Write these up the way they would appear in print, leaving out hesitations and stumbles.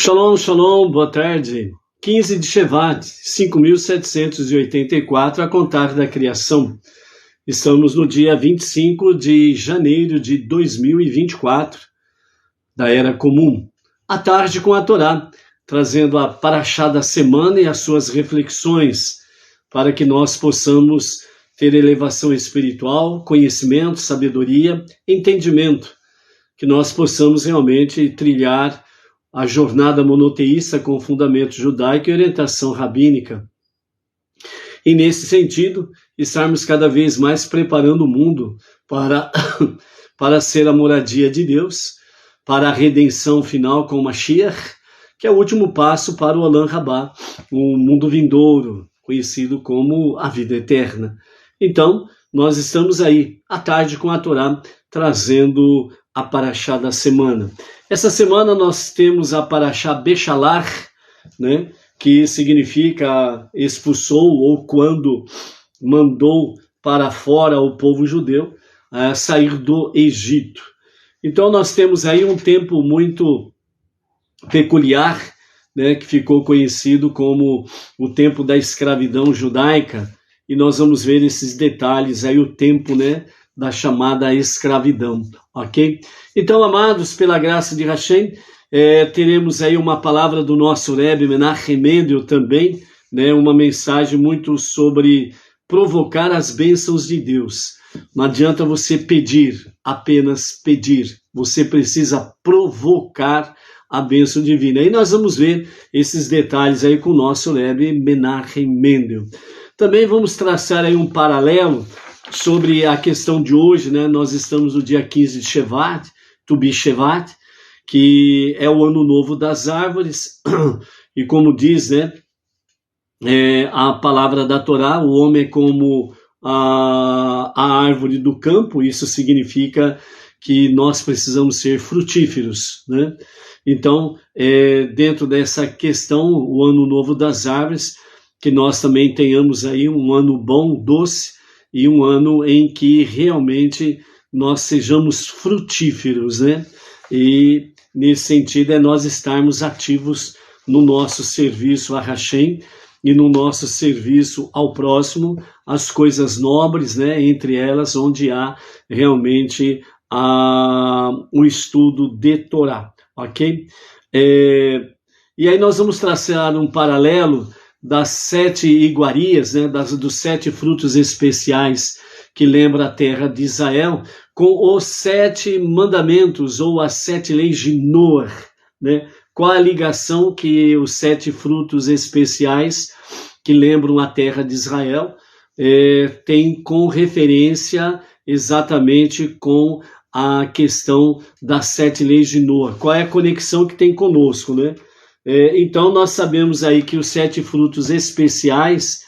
Shalom, shalom, boa tarde. 15 de Shevat, 5.784, a contar da criação. Estamos no dia 25 de janeiro de 2024, da Era Comum. À tarde com a Torá, trazendo a Parashá da semana e as suas reflexões, para que nós possamos ter elevação espiritual, conhecimento, sabedoria, entendimento, que nós possamos realmente trilhar a jornada monoteísta com fundamento judaico e orientação rabínica. E nesse sentido, estarmos cada vez mais preparando o mundo para ser a moradia de Deus, para a redenção final com o Mashiach, que é o último passo para o Olam Rabá, o mundo vindouro, conhecido como a vida eterna. Então, nós estamos aí, à tarde com a Torá, trazendo a Parashá da semana. Essa semana nós temos a Parashá Beshalach, né, que significa expulsou ou quando mandou para fora o povo judeu sair do Egito. Então nós temos aí um tempo muito peculiar, né, que ficou conhecido como o tempo da escravidão judaica, e nós vamos ver esses detalhes aí, o tempo, né, da chamada escravidão, ok? Então, amados, pela graça de Hashem, teremos aí uma palavra do nosso Rebbe Menachem Mendel também, né, uma mensagem muito sobre provocar as bênçãos de Deus. Não adianta você pedir, apenas pedir, você precisa provocar a bênção divina. E nós vamos ver esses detalhes aí com o nosso Rebbe Menachem Mendel. Também vamos traçar aí um paralelo sobre a questão de hoje, né? Nós estamos no dia 15 de Shevat, Tu B'Shevat, que é o ano novo das árvores, e como diz, né, a palavra da Torá, o homem é como a árvore do campo. Isso significa que nós precisamos ser frutíferos, né? Então, dentro dessa questão, o ano novo das árvores, que nós também tenhamos aí um ano bom, doce, e um ano em que realmente nós sejamos frutíferos, né? E nesse sentido é nós estarmos ativos no nosso serviço a Hashem e no nosso serviço ao próximo, as coisas nobres, né? Entre elas onde há realmente um estudo de Torá, ok? E aí nós vamos traçar um paralelo das 7 iguarias, né, dos 7 frutos especiais que lembra a terra de Israel, com os 7 mandamentos ou as 7 leis de Noé, né? Qual a ligação que os 7 frutos especiais que lembram a terra de Israel tem com referência exatamente com a questão das 7 leis de Noé? Qual é a conexão que tem conosco, né? Então nós sabemos aí que os 7 frutos especiais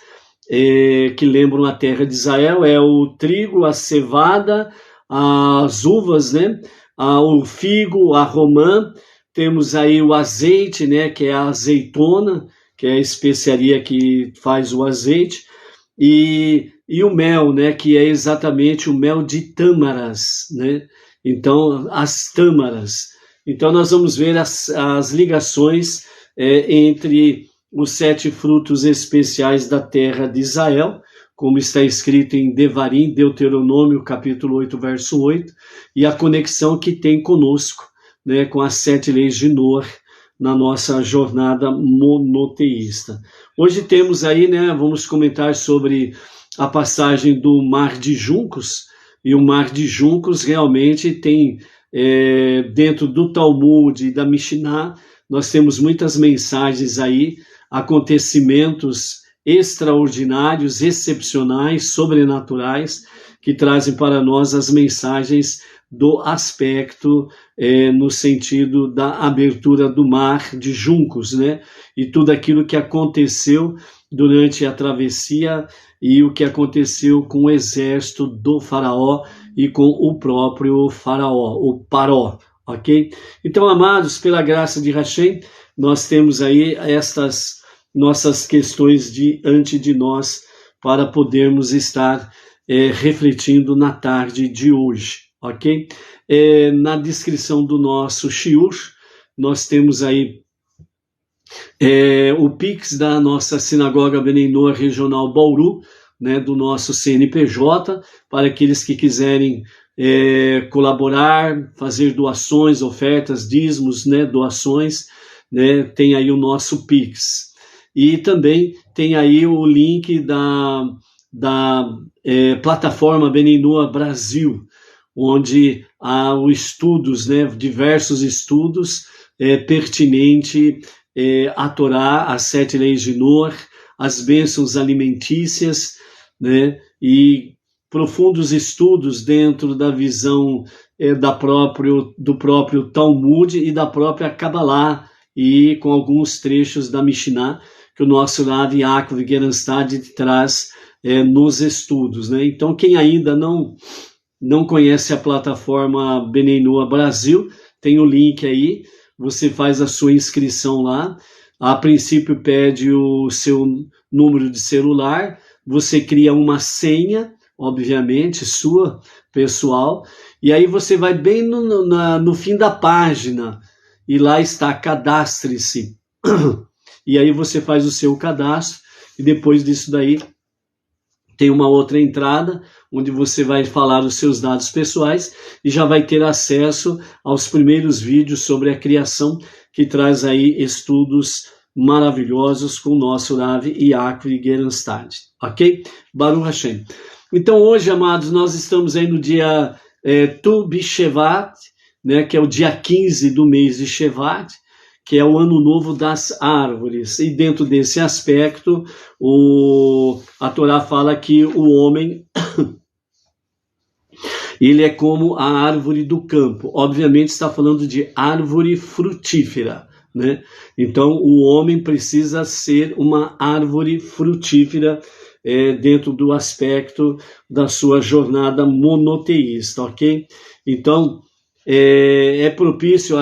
que lembram a terra de Israel é o trigo, a cevada, as uvas, né? O figo, a romã, temos aí o azeite, né? Que é a azeitona, que é a especiaria que faz o azeite, e o mel, né? Que é exatamente o mel de tâmaras, né? Então, as tâmaras. Então nós vamos ver as ligações entre os 7 frutos especiais da terra de Israel, como está escrito em Devarim, Deuteronômio, capítulo 8, verso 8, e a conexão que tem conosco, né, com as 7 leis de Noé na nossa jornada monoteísta. Hoje temos aí, né, vamos comentar sobre a passagem do Mar de Juncos, e o Mar de Juncos realmente tem, dentro do Talmud e da Mishnah, nós temos muitas mensagens aí, acontecimentos extraordinários, excepcionais, sobrenaturais, que trazem para nós as mensagens do aspecto, no sentido da abertura do Mar de Juncos, né? E tudo aquilo que aconteceu durante a travessia e o que aconteceu com o exército do faraó e com o próprio faraó, o Paró, ok? Então, amados, pela graça de Hashem, nós temos aí estas nossas questões diante de nós para podermos estar refletindo na tarde de hoje, ok? Na descrição do nosso shiur, nós temos aí o Pix da nossa Sinagoga Bnei Noach Regional Bauru, né, do nosso CNPJ, para aqueles que quiserem colaborar, fazer doações, ofertas, dízimos, né, doações, né, tem aí o nosso Pix. E também tem aí o link da plataforma Bnei Noach Brasil, onde há os estudos, né, diversos estudos pertinentes à Torá, às 7 leis de Noach, as bênçãos alimentícias, né, e profundos estudos dentro da visão do próprio Talmud e da própria Kabbalah, e com alguns trechos da Mishnah que o nosso Rav Yaakov Gerenstad traz nos estudos, né? Então, quem ainda não conhece a plataforma Bnei Noach Brasil, tem o link aí, você faz a sua inscrição lá. A princípio pede o seu número de celular, você cria uma senha, obviamente, sua, pessoal, e aí você vai bem no fim da página, e lá está cadastre-se. E aí você faz o seu cadastro, e depois disso daí tem uma outra entrada, onde você vai falar os seus dados pessoais, e já vai ter acesso aos primeiros vídeos sobre a criação, que traz aí estudos maravilhosos com o nosso Rav Yaakov Gerenstad, ok? Baruch Hashem. Então hoje, amados, nós estamos aí no dia Tu B'Shevat, né, que é o dia 15 do mês de Shevat, que é o ano novo das árvores. E dentro desse aspecto, a Torá fala que o homem ele é como a árvore do campo. Obviamente está falando de árvore frutífera, né? Então o homem precisa ser uma árvore frutífera dentro do aspecto da sua jornada monoteísta, ok? Então é propício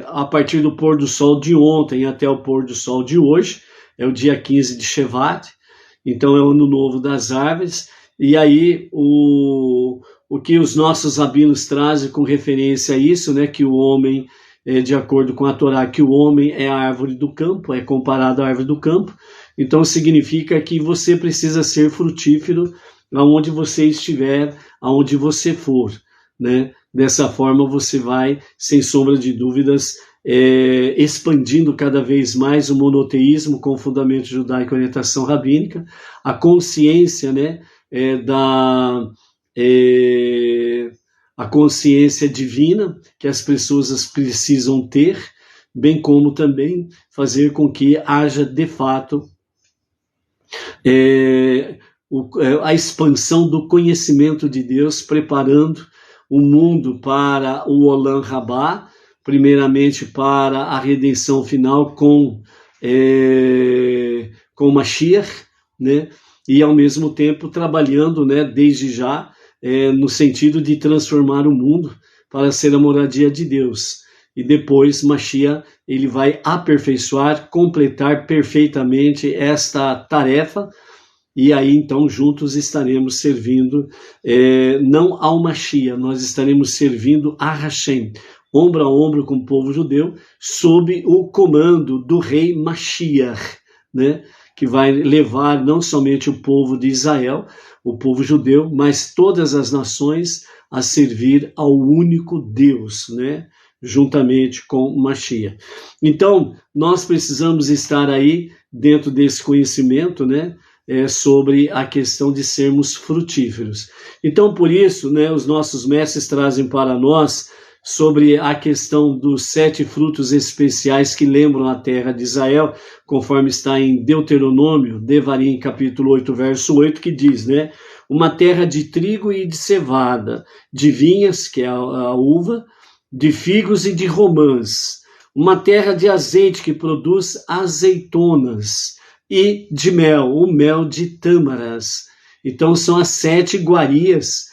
a partir do pôr do sol de ontem até o pôr do sol de hoje, é o dia 15 de Shevat, então é o ano novo das árvores, e aí o que os nossos rabinos trazem com referência a isso, né, que o homem, de acordo com a Torá, que o homem é a árvore do campo, é comparado à árvore do campo, então significa que você precisa ser frutífero aonde você estiver, aonde você for, né? Dessa forma você vai, sem sombra de dúvidas, expandindo cada vez mais o monoteísmo com o fundamento judaico e orientação rabínica, a consciência, né, a consciência divina que as pessoas precisam ter, bem como também fazer com que haja de fato a expansão do conhecimento de Deus, preparando o mundo para o Olam Rabá, primeiramente para a redenção final com Mashiach, né? E ao mesmo tempo trabalhando, né, desde já, no sentido de transformar o mundo para ser a moradia de Deus. E depois Mashiach, ele vai aperfeiçoar, completar perfeitamente esta tarefa, e aí então juntos estaremos servindo, não ao Mashiach, nós estaremos servindo a Hashem, ombro a ombro com o povo judeu, sob o comando do rei Mashiach, né? Que vai levar não somente o povo de Israel, o povo judeu, mas todas as nações a servir ao único Deus, né? Juntamente com Mashiach. Então, nós precisamos estar aí dentro desse conhecimento, né? Sobre a questão de sermos frutíferos. Então, por isso, né, os nossos mestres trazem para nós sobre a questão dos 7 frutos especiais que lembram a terra de Israel, conforme está em Deuteronômio, Devarim, capítulo 8, verso 8, que diz, né, uma terra de trigo e de cevada, de vinhas, que é a uva, de figos e de romãs, uma terra de azeite que produz azeitonas, e de mel, o mel de tâmaras. Então são as 7 iguarias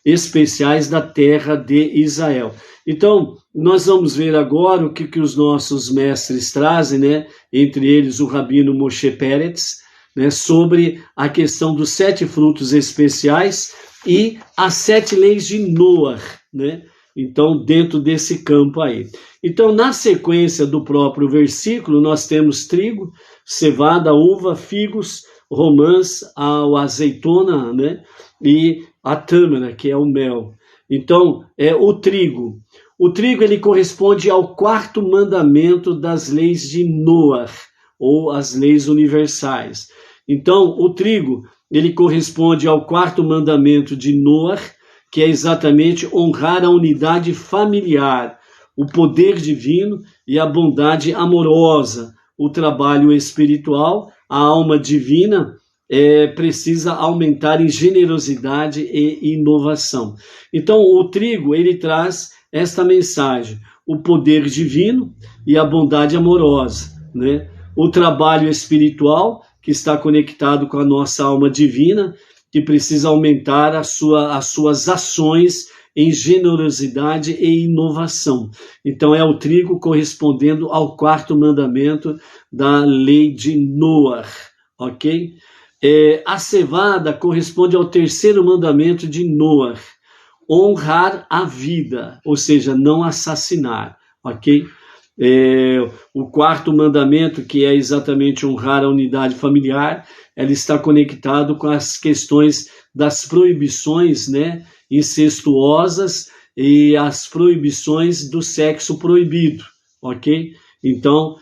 especiais da terra de Israel. Então, nós vamos ver agora o que os nossos mestres trazem, né? Entre eles o rabino Moshe Peretz, né? Sobre a questão dos 7 frutos especiais e as 7 leis de Noach, né? Então, dentro desse campo aí. Então, na sequência do próprio versículo, nós temos trigo, cevada, uva, figos, romãs, a azeitona, né? E a tâmara, que é o mel. Então, o trigo. O trigo, ele corresponde ao quarto mandamento das leis de Noé, ou as leis universais. Então, o trigo, ele corresponde ao quarto mandamento de Noé, que é exatamente honrar a unidade familiar, o poder divino e a bondade amorosa, o trabalho espiritual, a alma divina precisa aumentar em generosidade e inovação. Então, o trigo, ele traz esta mensagem, o poder divino e a bondade amorosa, né? O trabalho espiritual, que está conectado com a nossa alma divina, que precisa aumentar as suas ações em generosidade e inovação. Então, é o trigo correspondendo ao quarto mandamento da lei de Noé, ok? A cevada corresponde ao terceiro mandamento de Noé, honrar a vida, ou seja, não assassinar, ok? O quarto mandamento, que é exatamente honrar a unidade familiar, ela está conectado com as questões das proibições, né, incestuosas e as proibições do sexo proibido, ok? Então,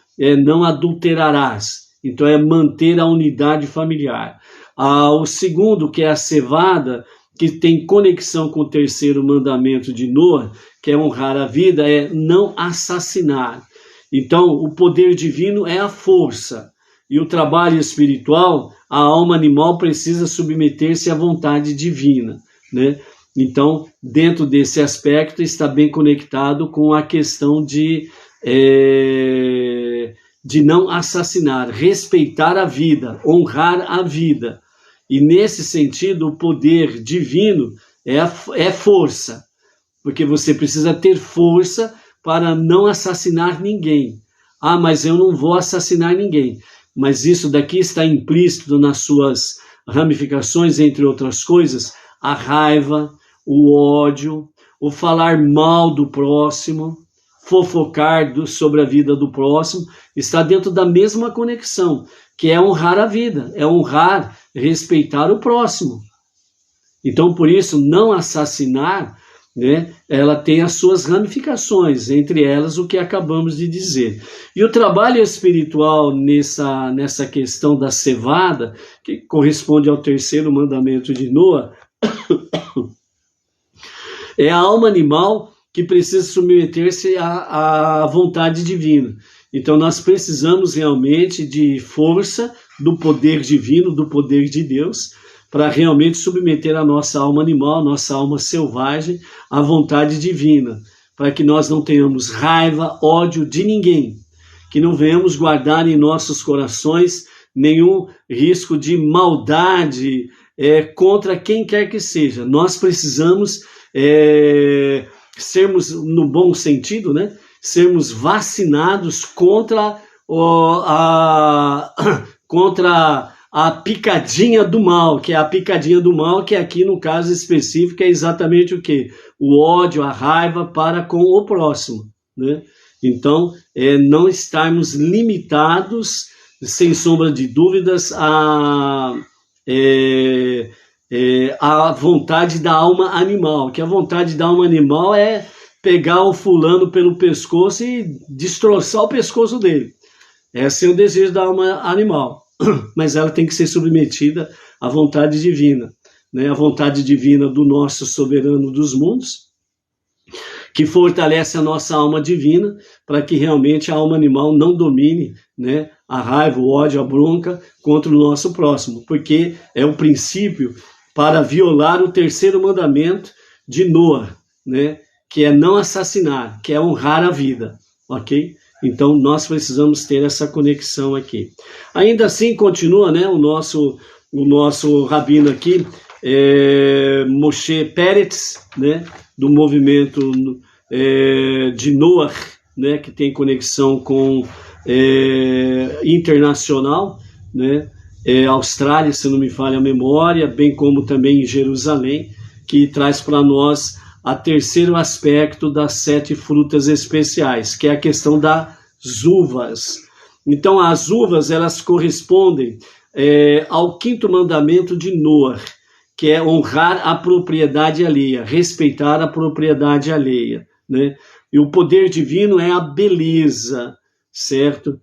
não adulterarás. Então, é manter a unidade familiar. O segundo, que é a cevada, que tem conexão com o terceiro mandamento de Noé, que é honrar a vida, é não assassinar. Então, o poder divino é a força. E o trabalho espiritual, a alma animal precisa submeter-se à vontade divina, né? Então, dentro desse aspecto, está bem conectado com a questão de não assassinar, respeitar a vida, honrar a vida. E nesse sentido, o poder divino é força, porque você precisa ter força para não assassinar ninguém. Mas eu não vou assassinar ninguém. Mas isso daqui está implícito nas suas ramificações, entre outras coisas, a raiva, o ódio, o falar mal do próximo, fofocar sobre a vida do próximo, está dentro da mesma conexão, que é honrar a vida, é honrar, respeitar o próximo. Então, por isso, não assassinar, né, ela tem as suas ramificações, entre elas o que acabamos de dizer. E o trabalho espiritual nessa questão da cevada, que corresponde ao terceiro mandamento de Noé, é a alma animal que precisa submeter-se à vontade divina. Então, nós precisamos realmente de força do poder divino, do poder de Deus, para realmente submeter a nossa alma animal, a nossa alma selvagem, à vontade divina, para que nós não tenhamos raiva, ódio de ninguém, que não venhamos guardar em nossos corações nenhum risco de maldade contra quem quer que seja. Nós precisamos sermos, no bom sentido, né, sermos vacinados contra a picadinha do mal, que é a picadinha do mal, que aqui no caso específico é exatamente o quê? O ódio, a raiva para com o próximo, né? Então, não estarmos limitados, sem sombra de dúvidas, a vontade da alma animal, que a vontade da alma animal é pegar o fulano pelo pescoço e destroçar o pescoço dele. Esse é o desejo da alma animal, mas ela tem que ser submetida à vontade divina, né? A vontade divina do nosso soberano dos mundos, que fortalece a nossa alma divina para que realmente a alma animal não domine, né, a raiva, o ódio, a bronca contra o nosso próximo, porque é o princípio para violar o terceiro mandamento de Noé, né, que é não assassinar, que é honrar a vida, ok? Então, nós precisamos ter essa conexão aqui. Ainda assim, continua, né, o nosso rabino aqui, Moshe Peretz, né, do movimento de Noé, né, que tem conexão com internacional, né, Austrália, se não me falha a memória, bem como também em Jerusalém, que traz para nós a terceiro aspecto das 7 frutas especiais, que é a questão das uvas. Então, as uvas, elas correspondem ao 5º mandamento de Noé, que é honrar a propriedade alheia, respeitar a propriedade alheia, né? E o poder divino é a beleza, certo?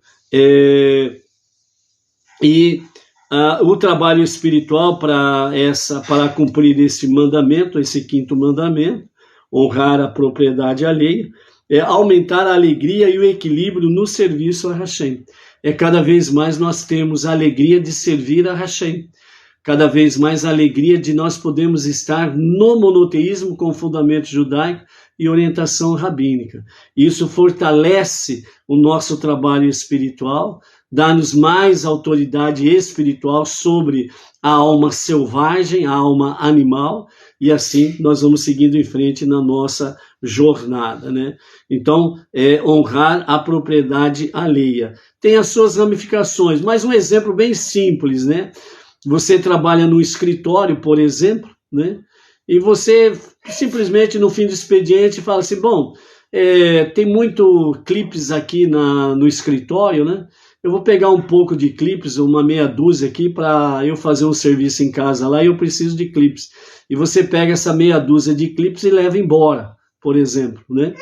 O trabalho espiritual para cumprir esse mandamento, esse 5º mandamento, honrar a propriedade alheia, é aumentar a alegria e o equilíbrio no serviço a Hashem. Cada vez mais nós temos a alegria de servir a Hashem, cada vez mais a alegria de nós podermos estar no monoteísmo com fundamento judaico e orientação rabínica. Isso fortalece o nosso trabalho espiritual, dá-nos mais autoridade espiritual sobre a alma selvagem, a alma animal, e assim nós vamos seguindo em frente na nossa jornada, né? Então, honrar a propriedade alheia. Tem as suas ramificações, mas um exemplo bem simples, né? Você trabalha no escritório, por exemplo, né? E você simplesmente no fim do expediente fala assim, bom, tem muito clipes aqui no escritório, né? Eu vou pegar um pouco de clipes, uma meia dúzia aqui, para eu fazer um serviço em casa lá e eu preciso de clipes. E você pega essa meia dúzia de clipes e leva embora, por exemplo, né?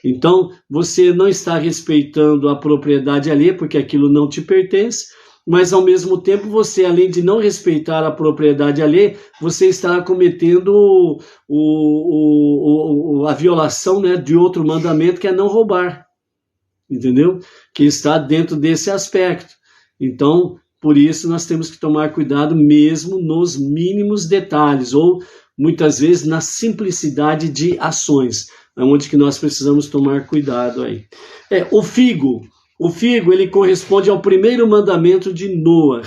Então, você não está respeitando a propriedade alheia, porque aquilo não te pertence, mas ao mesmo tempo você, além de não respeitar a propriedade alheia, você está cometendo a violação, né, de outro mandamento, que é não roubar, entendeu? Que está dentro desse aspecto. Então, por isso nós temos que tomar cuidado mesmo nos mínimos detalhes, ou muitas vezes na simplicidade de ações, é onde que nós precisamos tomar cuidado aí. O figo, ele corresponde ao 1º mandamento de Noé,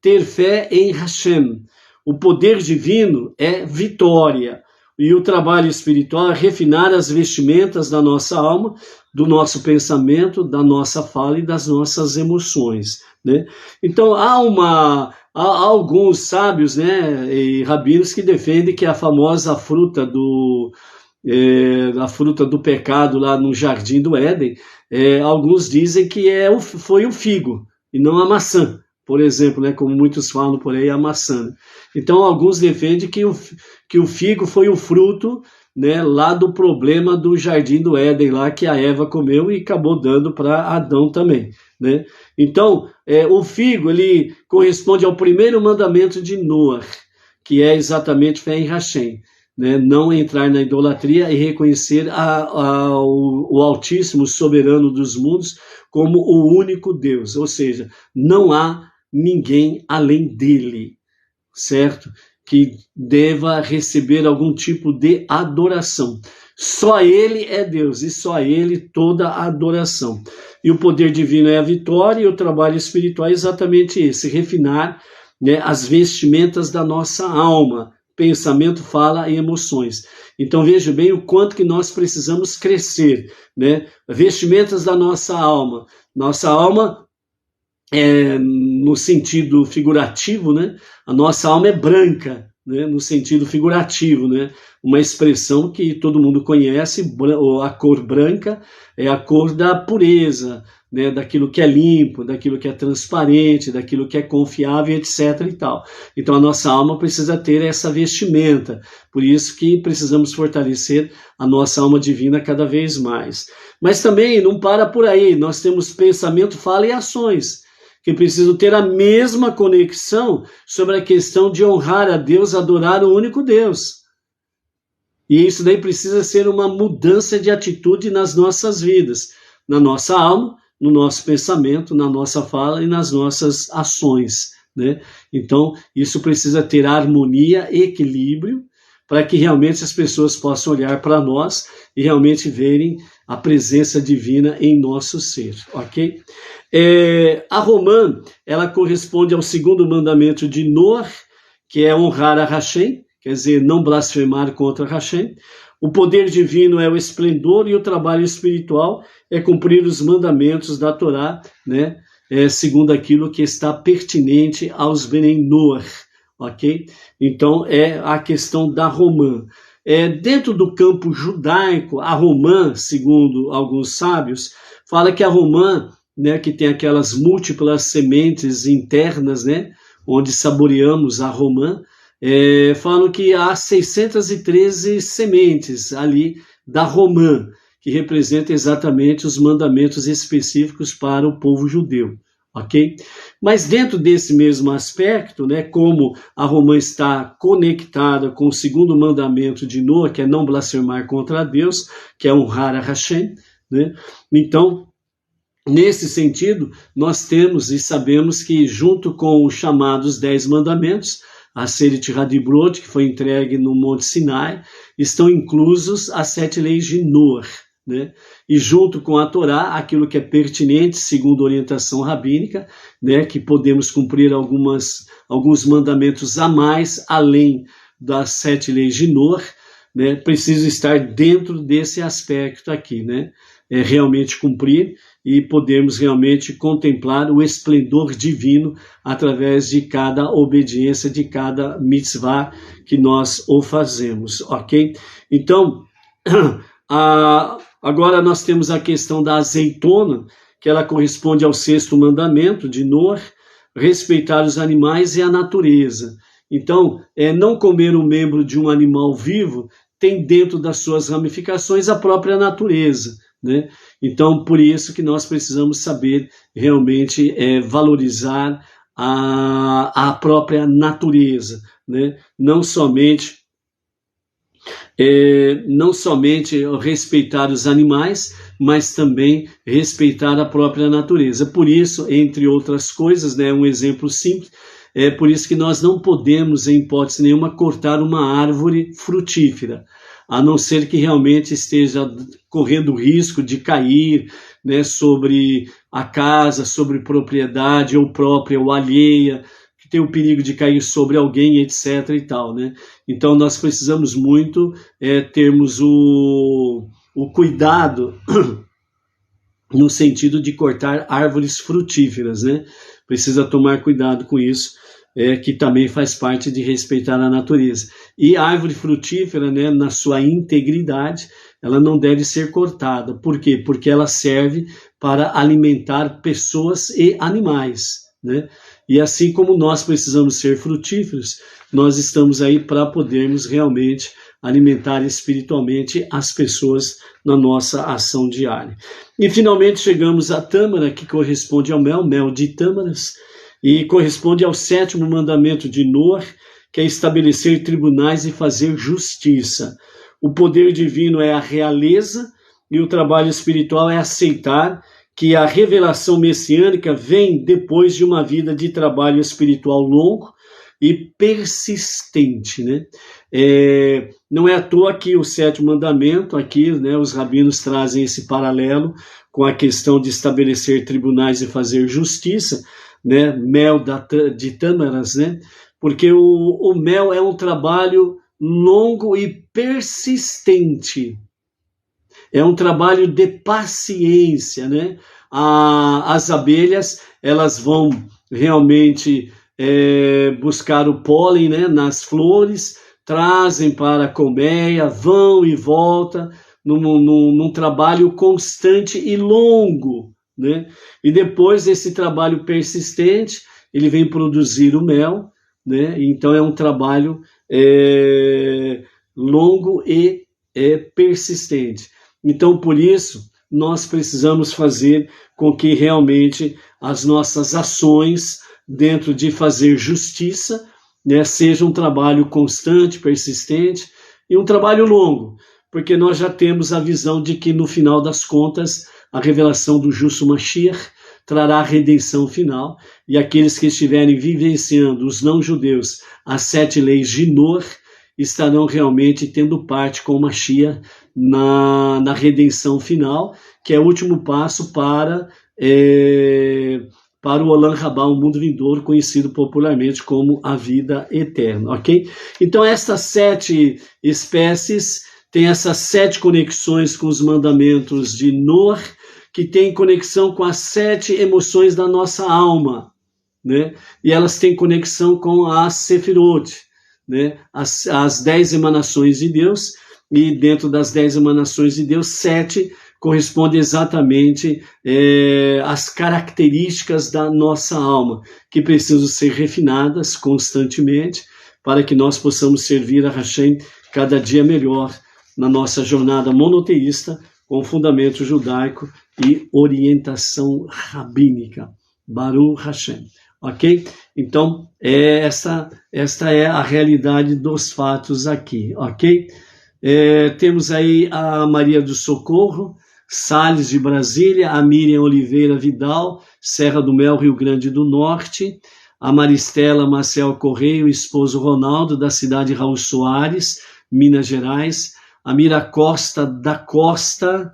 ter fé em Hashem. O poder divino é vitória. E o trabalho espiritual é refinar as vestimentas da nossa alma, do nosso pensamento, da nossa fala e das nossas emoções, né? Então, há alguns sábios, né, e rabinos que defendem que a famosa fruta a fruta do pecado lá no Jardim do Éden, alguns dizem que foi o figo e não a maçã, por exemplo, né, como muitos falam por aí, a maçã. Então alguns defendem que o figo foi o fruto, né, lá do problema do Jardim do Éden, lá que a Eva comeu e acabou dando para Adão também, né? Então, o figo, ele corresponde ao 1º mandamento de Noé, que é exatamente fé em Hashem, né? Não entrar na idolatria e reconhecer o Altíssimo, soberano dos mundos, como o único Deus, ou seja, não há ninguém além dele, certo? Que deva receber algum tipo de adoração. Só ele é Deus e só a ele toda a adoração. E o poder divino é a vitória, e o trabalho espiritual é exatamente esse, refinar, né, as vestimentas da nossa alma, pensamento, fala e emoções. Então veja bem o quanto que nós precisamos crescer, né? Vestimentas da nossa alma. Nossa alma no sentido figurativo, né? A nossa alma é branca, né? No sentido figurativo, né? Uma expressão que todo mundo conhece, a cor branca é a cor da pureza, né? Daquilo que é limpo, daquilo que é transparente, daquilo que é confiável, etc. e tal. Então a nossa alma precisa ter essa vestimenta, por isso que precisamos fortalecer a nossa alma divina cada vez mais. Mas também não para por aí, nós temos pensamento, fala e ações, que precisam ter a mesma conexão sobre a questão de honrar a Deus, adorar o único Deus. E isso daí precisa ser uma mudança de atitude nas nossas vidas, na nossa alma, no nosso pensamento, na nossa fala e nas nossas ações, né? Então, isso precisa ter harmonia, equilíbrio, para que realmente as pessoas possam olhar para nós e realmente verem a presença divina em nosso ser, ok? A Romã, ela corresponde ao 2º mandamento de Noé, que é honrar a Hashem, quer dizer, não blasfemar contra Hashem. O poder divino é o esplendor e o trabalho espiritual é cumprir os mandamentos da Torá, né? Segundo aquilo que está pertinente aos Benei Noach, ok? Então é a questão da Romã. dentro do campo judaico, a romã, segundo alguns sábios, fala que a romã, né, que tem aquelas múltiplas sementes internas, né, onde saboreamos a romã, falam que há 613 sementes ali da romã, que representa exatamente os mandamentos específicos para o povo judeu, ok? Mas dentro desse mesmo aspecto, né, como a romã está conectada com o segundo mandamento de Noa, que é não blasfemar contra Deus, que é honrar a Hashem, né? Então, nesse sentido, nós temos e sabemos que junto com os chamados 10 mandamentos, a Aseret Hadibrot, que foi entregue no Monte Sinai, estão inclusos as 7 leis de Noa, né? E junto com a Torá, aquilo que é pertinente, segundo a orientação rabínica, né, que podemos cumprir alguns mandamentos a mais, além das 7 leis de Noa, né, precisa estar dentro desse aspecto aqui, né? Realmente cumprir e podermos realmente contemplar o esplendor divino através de cada obediência, de cada mitzvah que nós o fazemos, ok? Então, agora nós temos a questão da azeitona, que ela corresponde ao 6º mandamento de Noa, respeitar os animais e a natureza. Então, não comer um membro de um animal vivo tem dentro das suas ramificações a própria natureza, né? Então, por isso que nós precisamos saber realmente valorizar a própria natureza, né? Não somente respeitar os animais, mas também respeitar a própria natureza. Por isso, entre outras coisas, né, um exemplo simples, por isso que nós não podemos, em hipótese nenhuma, cortar uma árvore frutífera, a não ser que realmente esteja correndo risco de cair, né, sobre a casa, sobre propriedade ou própria ou alheia, que tem o perigo de cair sobre alguém, etc. e tal, né? Então nós precisamos muito termos o cuidado no sentido de cortar árvores frutíferas, né? Precisa tomar cuidado com isso, que também faz parte de respeitar a natureza. E a árvore frutífera, né, na sua integridade, ela não deve ser cortada. Por quê? Porque ela serve para alimentar pessoas e animais, né? E assim como nós precisamos ser frutíferos, nós estamos aí para podermos realmente alimentar espiritualmente as pessoas na nossa ação diária. E finalmente chegamos à tâmara, que corresponde ao mel de tâmaras, e corresponde ao 7º mandamento de Noa, que é estabelecer tribunais e fazer justiça. O poder divino é a realeza e o trabalho espiritual é aceitar que a revelação messiânica vem depois de uma vida de trabalho espiritual longo e persistente, né? Não é à toa que o 7º mandamento, aqui, né, os rabinos trazem esse paralelo com a questão de estabelecer tribunais e fazer justiça, né, mel de tâmaras, né, porque o mel é um trabalho longo e persistente, é um trabalho de paciência, né? As abelhas, elas vão realmente buscar o pólen, né, nas flores, trazem para a colmeia, vão e voltam num trabalho constante e longo, né? E depois desse trabalho persistente, ele vem produzir o mel, né? Então é um trabalho longo e persistente. Então, por isso, nós precisamos fazer com que realmente as nossas ações dentro de fazer justiça, né, seja um trabalho constante, persistente e um trabalho longo, porque nós já temos a visão de que no final das contas a revelação do justo Mashiach trará a redenção final, e aqueles que estiverem vivenciando, os não-judeus, as 7 leis de Noa, estarão realmente tendo parte com o Mashiach na redenção final, que é o último passo para o Olam Rabá, o mundo vindouro, conhecido popularmente como a vida eterna, ok? Então, estas 7 espécies têm essas 7 conexões com os mandamentos de Noa, que tem conexão com as 7 emoções da nossa alma, né? E elas têm conexão com a Sefirot, né, as 10 emanações de Deus, e dentro das 10 emanações de Deus, 7 corresponde exatamente às características da nossa alma, que precisam ser refinadas constantemente, para que nós possamos servir a Hashem cada dia melhor na nossa jornada monoteísta, com fundamento judaico e orientação rabínica. Baruch Hashem. Ok? Então, esta é a realidade dos fatos aqui. Ok? Temos aí a Maria do Socorro, Salles de Brasília, a Miriam Oliveira Vidal, Serra do Mel, Rio Grande do Norte, a Maristela Marcel Correia, o esposo Ronaldo, da cidade Raul Soares, Minas Gerais, a Mira Costa da Costa,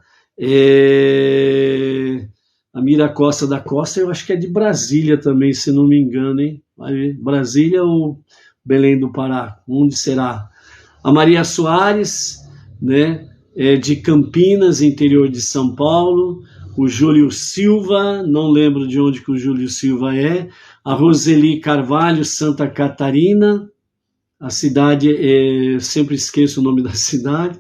a Mira Costa da Costa, eu acho que é de Brasília também, se não me engano, hein? Brasília ou Belém do Pará? Onde será? A Maria Soares, né? De Campinas, interior de São Paulo, o Júlio Silva, não lembro de onde que o Júlio Silva é, a Roseli Carvalho, Santa Catarina, a cidade, sempre esqueço o nome da cidade,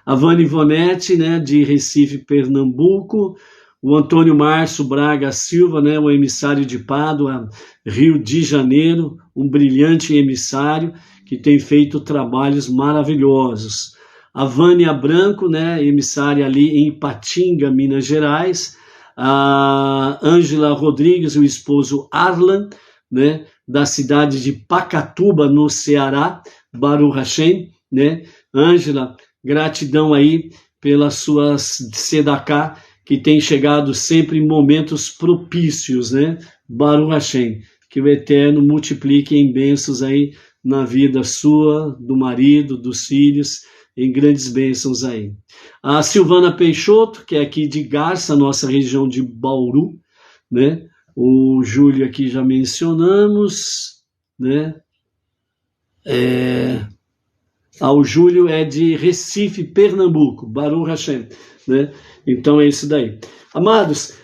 a Vani Ivonete, né, de Recife, Pernambuco, o Antônio Márcio Braga Silva, né, o emissário de Pádua, Rio de Janeiro, um brilhante emissário que tem feito trabalhos maravilhosos. A Vânia Branco, né, emissária ali em Ipatinga, Minas Gerais, a Ângela Rodrigues, o esposo Arlan, né, da cidade de Pacatuba, no Ceará, Baruch Hashem, né, Ângela, gratidão aí pelas suas tzedakah, que tem chegado sempre em momentos propícios, né, Baruch Hashem, que o Eterno multiplique em bênçãos aí na vida sua, do marido, dos filhos, em grandes bênçãos aí. A Silvana Peixoto, que é aqui de Garça, nossa região de Bauru, né? O Júlio aqui já mencionamos, né? O Júlio é de Recife, Pernambuco, Baruch Hashem, né? Então é isso daí. Amados,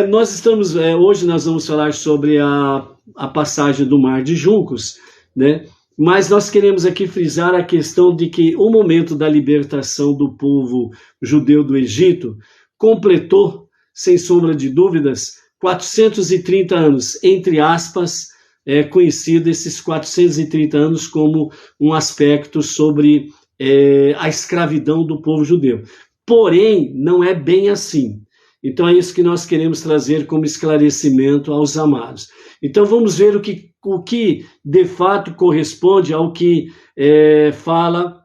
nós estamos, hoje nós vamos falar sobre a passagem do Mar de Juncos, né? Mas nós queremos aqui frisar a questão de que o momento da libertação do povo judeu do Egito completou, sem sombra de dúvidas, 430 anos, entre aspas, conhecido esses 430 anos como um aspecto sobre a escravidão do povo judeu. Porém, não é bem assim. Então é isso que nós queremos trazer como esclarecimento aos amados. Então vamos ver o que de fato corresponde ao que fala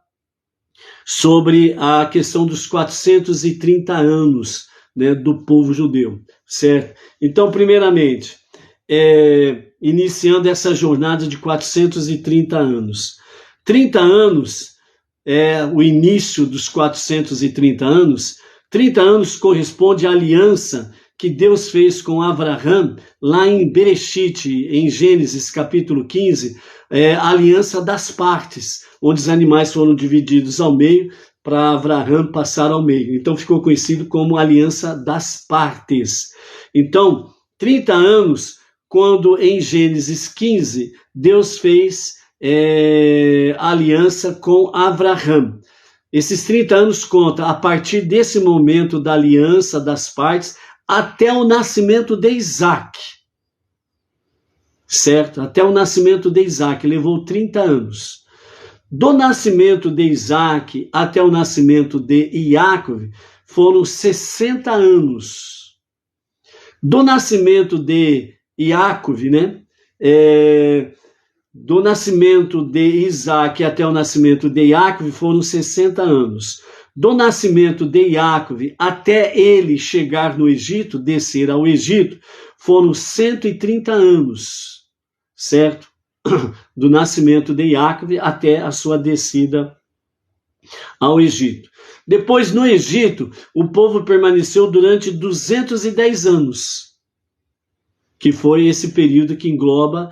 sobre a questão dos 430 anos, né, do povo judeu, certo? Então, primeiramente, iniciando essa jornada de 430 anos. 30 anos é o início dos 430 anos. 30 anos corresponde à aliança que Deus fez com Abraham, lá em Bereshit, em Gênesis capítulo 15, a aliança das partes, onde os animais foram divididos ao meio, para Abraham passar ao meio. Então ficou conhecido como aliança das partes. Então, 30 anos, quando em Gênesis 15, Deus fez a aliança com Abraham. Esses 30 anos conta a partir desse momento da aliança das partes até o nascimento de Isaac. Certo? Até o nascimento de Isaac, levou 30 anos. Do nascimento de Isaac até o nascimento de Iacov, foram 60 anos. Do nascimento de Iacov, né? Do nascimento de Isaac até o nascimento de Iacov foram 60 anos. Do nascimento de Iacov até ele chegar no Egito, descer ao Egito, foram 130 anos, certo? Do nascimento de Iacov até a sua descida ao Egito. Depois, no Egito, o povo permaneceu durante 210 anos, que foi esse período que engloba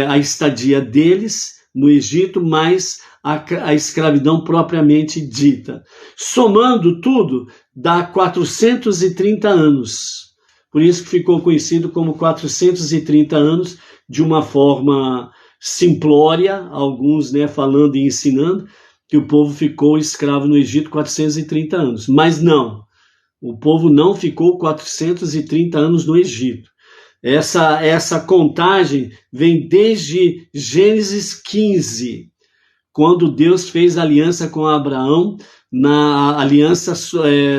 a estadia deles no Egito, mais a escravidão propriamente dita. Somando tudo, dá 430 anos. Por isso que ficou conhecido como 430 anos, de uma forma simplória, alguns, né, falando e ensinando que o povo ficou escravo no Egito 430 anos. Mas não, o povo não ficou 430 anos no Egito. Essa contagem vem desde Gênesis 15, quando Deus fez aliança com Abraão, na aliança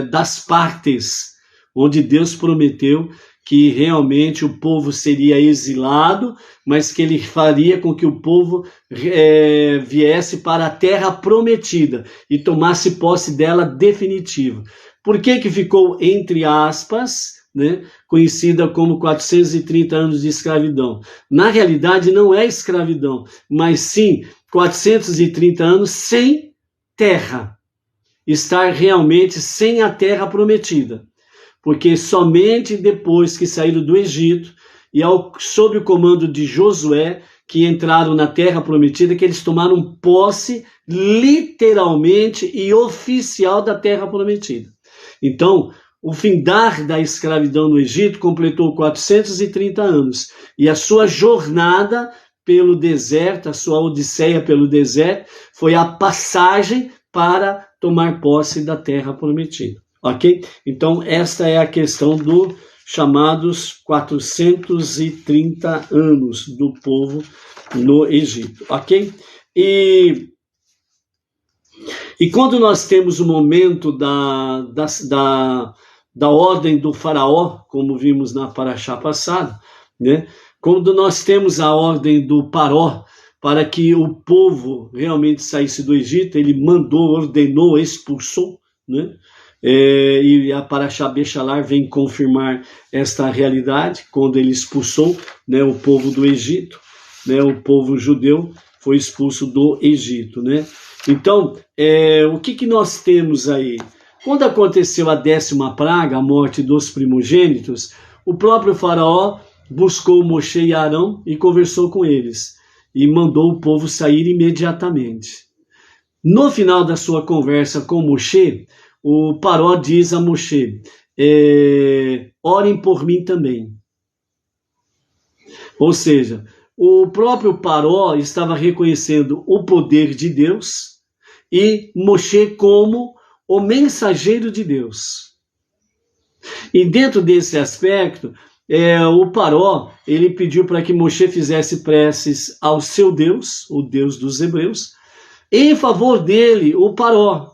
das partes, onde Deus prometeu que realmente o povo seria exilado, mas que ele faria com que o povo viesse para a terra prometida e tomasse posse dela definitiva. Por que ficou entre aspas, né, conhecida como 430 anos de escravidão? Na realidade não é escravidão, mas sim 430 anos sem terra, estar realmente sem a terra prometida. Porque somente depois que saíram do Egito e sob o comando de Josué, que entraram na terra prometida, que eles tomaram posse literalmente e oficial da terra prometida. Então, o findar da escravidão no Egito completou 430 anos e a sua jornada pelo deserto, a sua odisseia pelo deserto, foi a passagem para tomar posse da terra prometida. Ok? Então, esta é a questão dos chamados 430 anos do povo no Egito. Ok? E quando nós temos o momento da ordem do faraó, como vimos na paraxá passada, né? Quando nós temos a ordem do Paró para que o povo realmente saísse do Egito, ele mandou, ordenou, expulsou, né? E a Paraxá Bechalar vem confirmar esta realidade, quando ele expulsou, né, o povo do Egito, né, o povo judeu foi expulso do Egito, né? Então, o que nós temos aí? Quando aconteceu a 10ª praga, a morte dos primogênitos, o próprio faraó buscou Moshe e Arão e conversou com eles, e mandou o povo sair imediatamente. No final da sua conversa com Moshe, o Paró diz a Moshe, orem por mim também. Ou seja, o próprio Paró estava reconhecendo o poder de Deus e Moshe como o mensageiro de Deus. E dentro desse aspecto, o Paró, ele pediu para que Moshe fizesse preces ao seu Deus, o Deus dos hebreus, em favor dele, o Paró.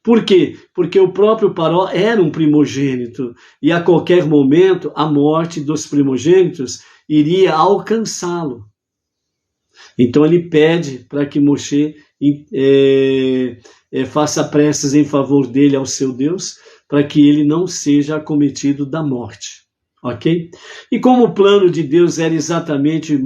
Por quê? Porque o próprio Paró era um primogênito e a qualquer momento a morte dos primogênitos iria alcançá-lo. Então ele pede para que Moshe faça preces em favor dele ao seu Deus, para que ele não seja acometido da morte. Ok? E como o plano de Deus era exatamente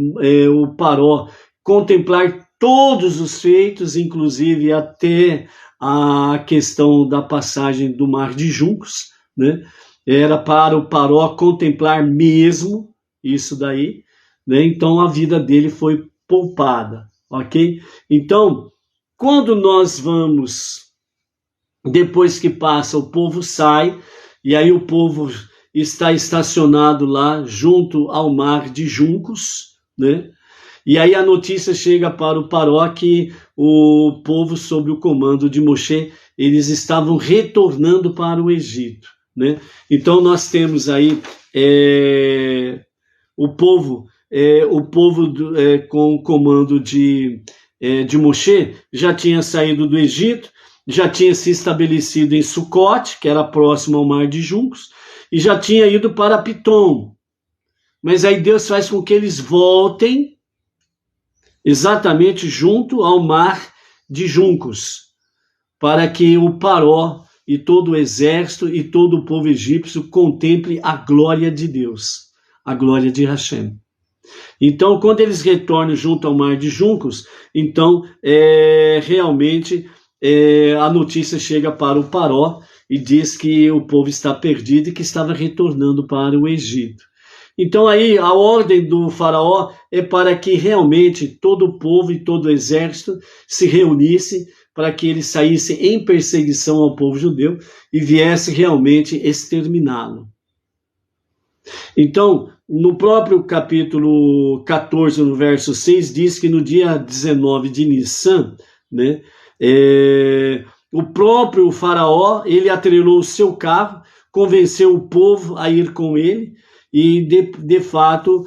o Paró contemplar todos os feitos, inclusive até a questão da passagem do Mar de Juncos, né? Era para o Paró contemplar mesmo isso daí, né? Então a vida dele foi poupada, ok? Então, quando nós vamos, depois que passa, o povo sai, e aí o povo está estacionado lá junto ao Mar de Juncos, né? E aí a notícia chega para o Paró que o povo, sob o comando de Moshe, eles estavam retornando para o Egito, né? Então nós temos aí o povo com o comando de Moshe já tinha saído do Egito, já tinha se estabelecido em Sucote, que era próximo ao Mar de Juncos, e já tinha ido para Pitom. Mas aí Deus faz com que eles voltem exatamente junto ao Mar de Juncos, para que o Paró e todo o exército e todo o povo egípcio contemple a glória de Deus, a glória de Hashem. Então, quando eles retornam junto ao Mar de Juncos, então realmente a notícia chega para o Paró e diz que o povo está perdido e que estava retornando para o Egito. Então aí a ordem do faraó é para que realmente todo o povo e todo o exército se reunisse para que ele saísse em perseguição ao povo judeu e viesse realmente exterminá-lo. Então, no próprio capítulo 14, no verso 6, diz que no dia 19 de Nissan, né, o próprio faraó, ele atrelou o seu carro, convenceu o povo a ir com ele, e de fato,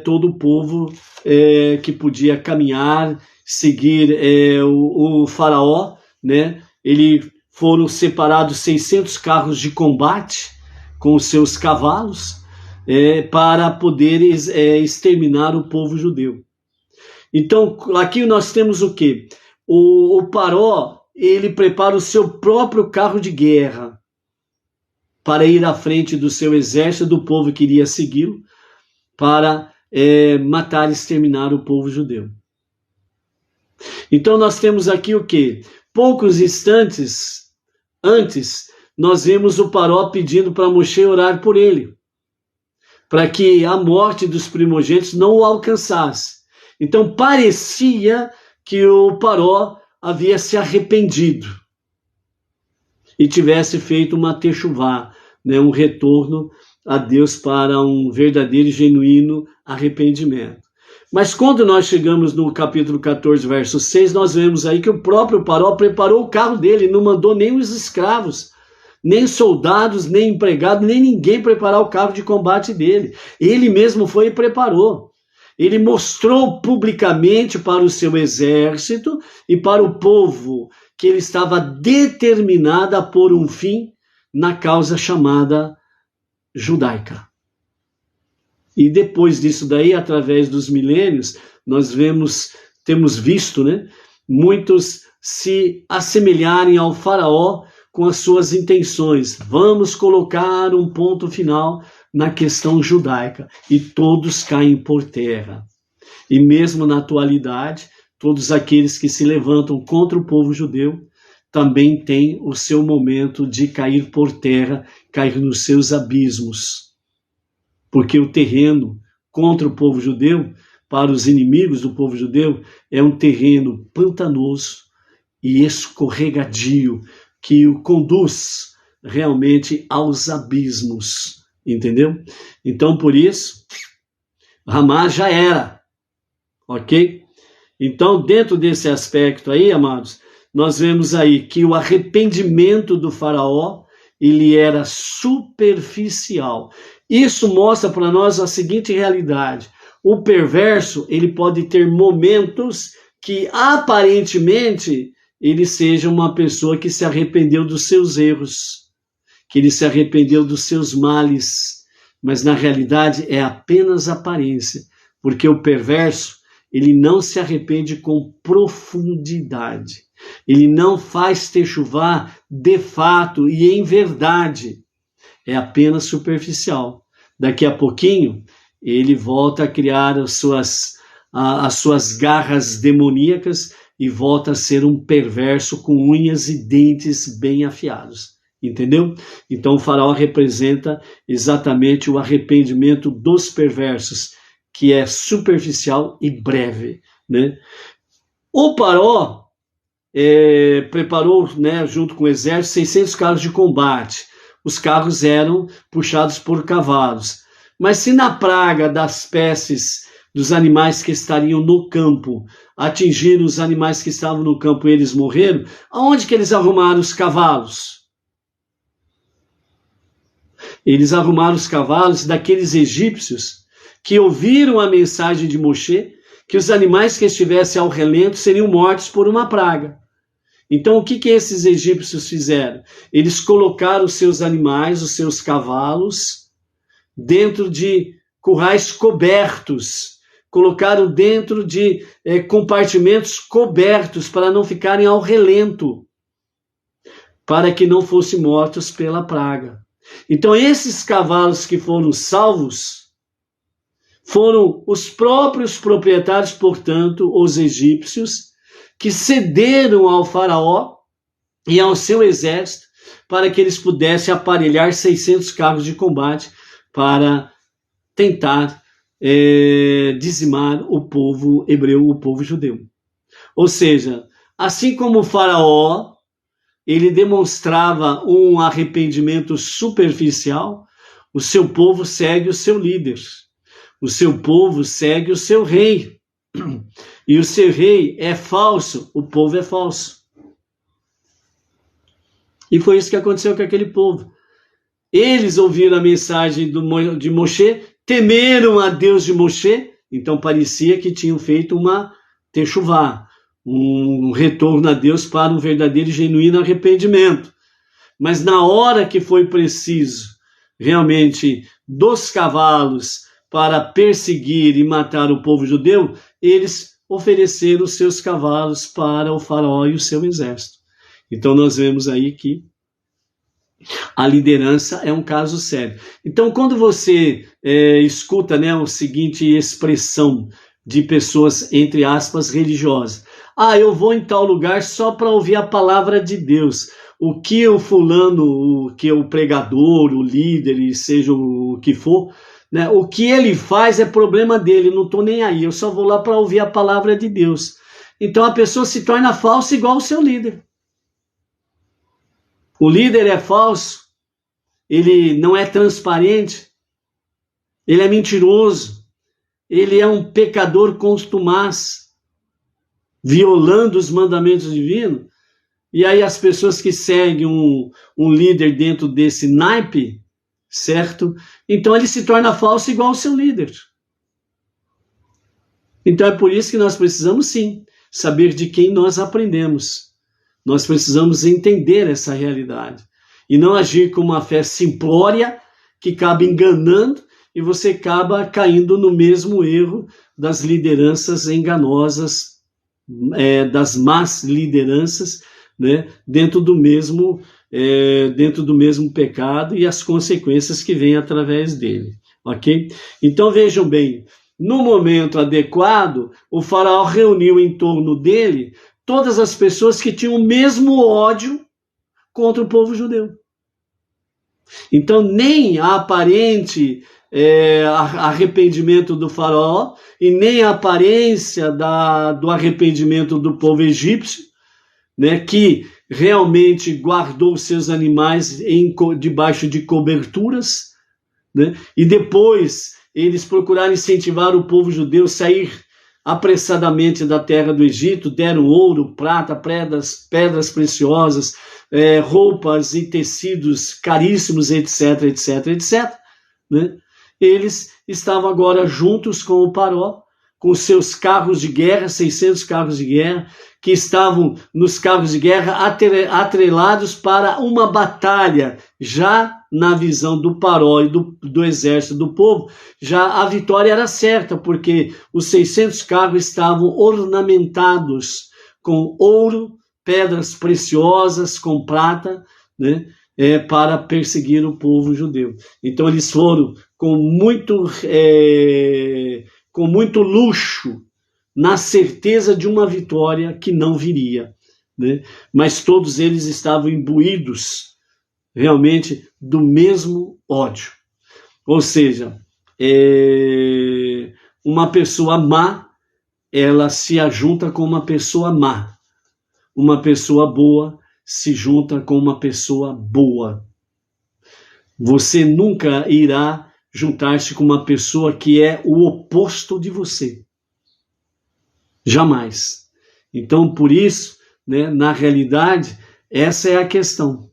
todo o povo que podia caminhar, seguir o faraó, né, foram separados 600 carros de combate com os seus cavalos, para poder exterminar o povo judeu. Então, aqui nós temos o quê? O Paró, ele prepara o seu próprio carro de guerra para ir à frente do seu exército, do povo que iria segui-lo, para matar e exterminar o povo judeu. Então nós temos aqui o quê? Poucos instantes antes, nós vemos o Paró pedindo para Moshe orar por ele, para que a morte dos primogênitos não o alcançasse. Então parecia que o Paró havia se arrependido e tivesse feito uma techuvá, né, um retorno a Deus para um verdadeiro e genuíno arrependimento. Mas quando nós chegamos no capítulo 14, verso 6, nós vemos aí que o próprio Paró preparou o carro dele, não mandou nem os escravos, nem soldados, nem empregados, nem ninguém preparar o carro de combate dele. Ele mesmo foi e preparou. Ele mostrou publicamente para o seu exército e para o povo que ele estava determinado a pôr um fim na causa chamada judaica. E depois disso daí, através dos milênios, nós temos visto, né, muitos se assemelharem ao faraó com as suas intenções. Vamos colocar um ponto final na questão judaica. E todos caem por terra. E mesmo na atualidade, todos aqueles que se levantam contra o povo judeu também têm o seu momento de cair por terra, cair nos seus abismos. Porque o terreno contra o povo judeu, para os inimigos do povo judeu, é um terreno pantanoso e escorregadio, que o conduz realmente aos abismos, entendeu? Então, por isso, Ramá já era, ok? Então, dentro desse aspecto aí, amados, nós vemos aí que o arrependimento do faraó, ele era superficial. Isso mostra para nós a seguinte realidade: o perverso, ele pode ter momentos que aparentemente ele seja uma pessoa que se arrependeu dos seus erros, que ele se arrependeu dos seus males, mas na realidade é apenas aparência, porque o perverso, ele não se arrepende com profundidade, ele não faz techuvá de fato e em verdade, é apenas superficial. Daqui a pouquinho, ele volta a criar as suas garras demoníacas e volta a ser um perverso com unhas e dentes bem afiados. Entendeu? Então o faraó representa exatamente o arrependimento dos perversos, que é superficial e breve, né? O Paró preparou, né, junto com o exército, 600 carros de combate. Os carros eram puxados por cavalos. Mas se na praga das pestes dos animais que estariam no campo atingiram os animais que estavam no campo e eles morreram, aonde que eles arrumaram os cavalos? Eles arrumaram os cavalos daqueles egípcios que ouviram a mensagem de Moshe, que os animais que estivessem ao relento seriam mortos por uma praga. Então, o que esses egípcios fizeram? Eles colocaram os seus animais, os seus cavalos, dentro de currais cobertos, colocaram dentro de compartimentos cobertos para não ficarem ao relento, para que não fossem mortos pela praga. Então, esses cavalos que foram salvos foram os próprios proprietários, portanto, os egípcios, que cederam ao faraó e ao seu exército para que eles pudessem aparelhar 600 carros de combate para tentar dizimar o povo hebreu, o povo judeu. Ou seja, assim como o faraó, ele demonstrava um arrependimento superficial, O seu povo segue o seu líder. O seu povo segue o seu rei. E o seu rei é falso, o povo é falso. E foi isso que aconteceu com aquele povo. Eles ouviram a mensagem de Moshe, temeram a Deus de Moshe, então parecia que tinham feito uma techuvá, um retorno a Deus para um verdadeiro e genuíno arrependimento. Mas na hora que foi preciso, realmente, dos cavalos para perseguir e matar o povo judeu, eles ofereceram seus cavalos para o faraó e o seu exército. Então nós vemos aí que a liderança é um caso sério. Então quando você escuta, né, a seguinte expressão de pessoas, entre aspas, religiosas: eu vou em tal lugar só para ouvir a palavra de Deus. O que o fulano, o que o pregador, o líder, e seja o que for, né, o que ele faz é problema dele, não estou nem aí, eu só vou lá para ouvir a palavra de Deus. Então a pessoa se torna falsa igual o seu líder. O líder é falso, ele não é transparente, ele é mentiroso, ele é um pecador contumaz, violando os mandamentos divinos. E aí as pessoas que seguem um líder dentro desse naipe, certo? Então ele se torna falso igual ao seu líder. Então é por isso que nós precisamos, sim, saber de quem nós aprendemos. Nós precisamos entender essa realidade e não agir com uma fé simplória que acaba enganando e você acaba caindo no mesmo erro das lideranças enganosas, das más lideranças, né, dentro do mesmo pecado e as consequências que vêm através dele, ok? Então vejam bem, no momento adequado, o faraó reuniu em torno dele todas as pessoas que tinham o mesmo ódio contra o povo judeu. Então nem a aparente arrependimento do faraó e nem a aparência do arrependimento do povo egípcio, né, que realmente guardou seus animais debaixo de coberturas, né, e depois eles procuraram incentivar o povo judeu a sair apressadamente da terra do Egito, deram ouro, prata, pedras preciosas, roupas e tecidos caríssimos, etc, etc, etc, né? Eles estavam agora juntos com o faraó, com seus carros de guerra, 600 carros de guerra, que estavam nos carros de guerra atrelados para uma batalha. Já na visão do faraó e do exército do povo, já a vitória era certa, porque os 600 carros estavam ornamentados com ouro, pedras preciosas, com prata, né, para perseguir o povo judeu. Então eles foram com muito luxo, na certeza de uma vitória que não viria, né? Mas todos eles estavam imbuídos realmente do mesmo ódio. Ou seja, uma pessoa má, ela se ajunta com uma pessoa má. Uma pessoa boa se junta com uma pessoa boa. Você nunca irá juntar-se com uma pessoa que é o oposto de você. Jamais. Então, por isso, né, na realidade, essa é a questão.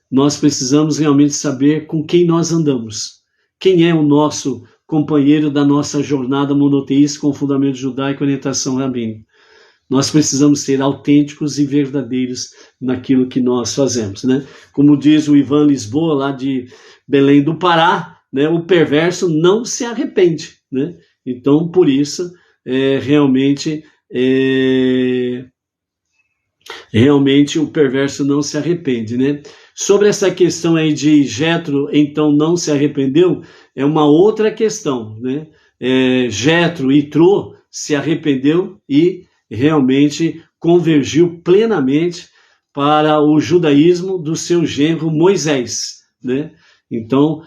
Nós precisamos realmente saber com quem nós andamos. Quem é o nosso companheiro da nossa jornada monoteísta com fundamento judaico e orientação rabínica. Nós precisamos ser autênticos e verdadeiros naquilo que nós fazemos, né? Como diz o Ivan Lisboa, lá de Belém do Pará, né, o perverso não se arrepende, né? Então, por isso, realmente o perverso não se arrepende, né? Sobre essa questão aí de Jetro, então não se arrependeu, é uma outra questão, né? Jetro, Itrô, se arrependeu e realmente convergiu plenamente para o judaísmo do seu genro Moisés, né? Então,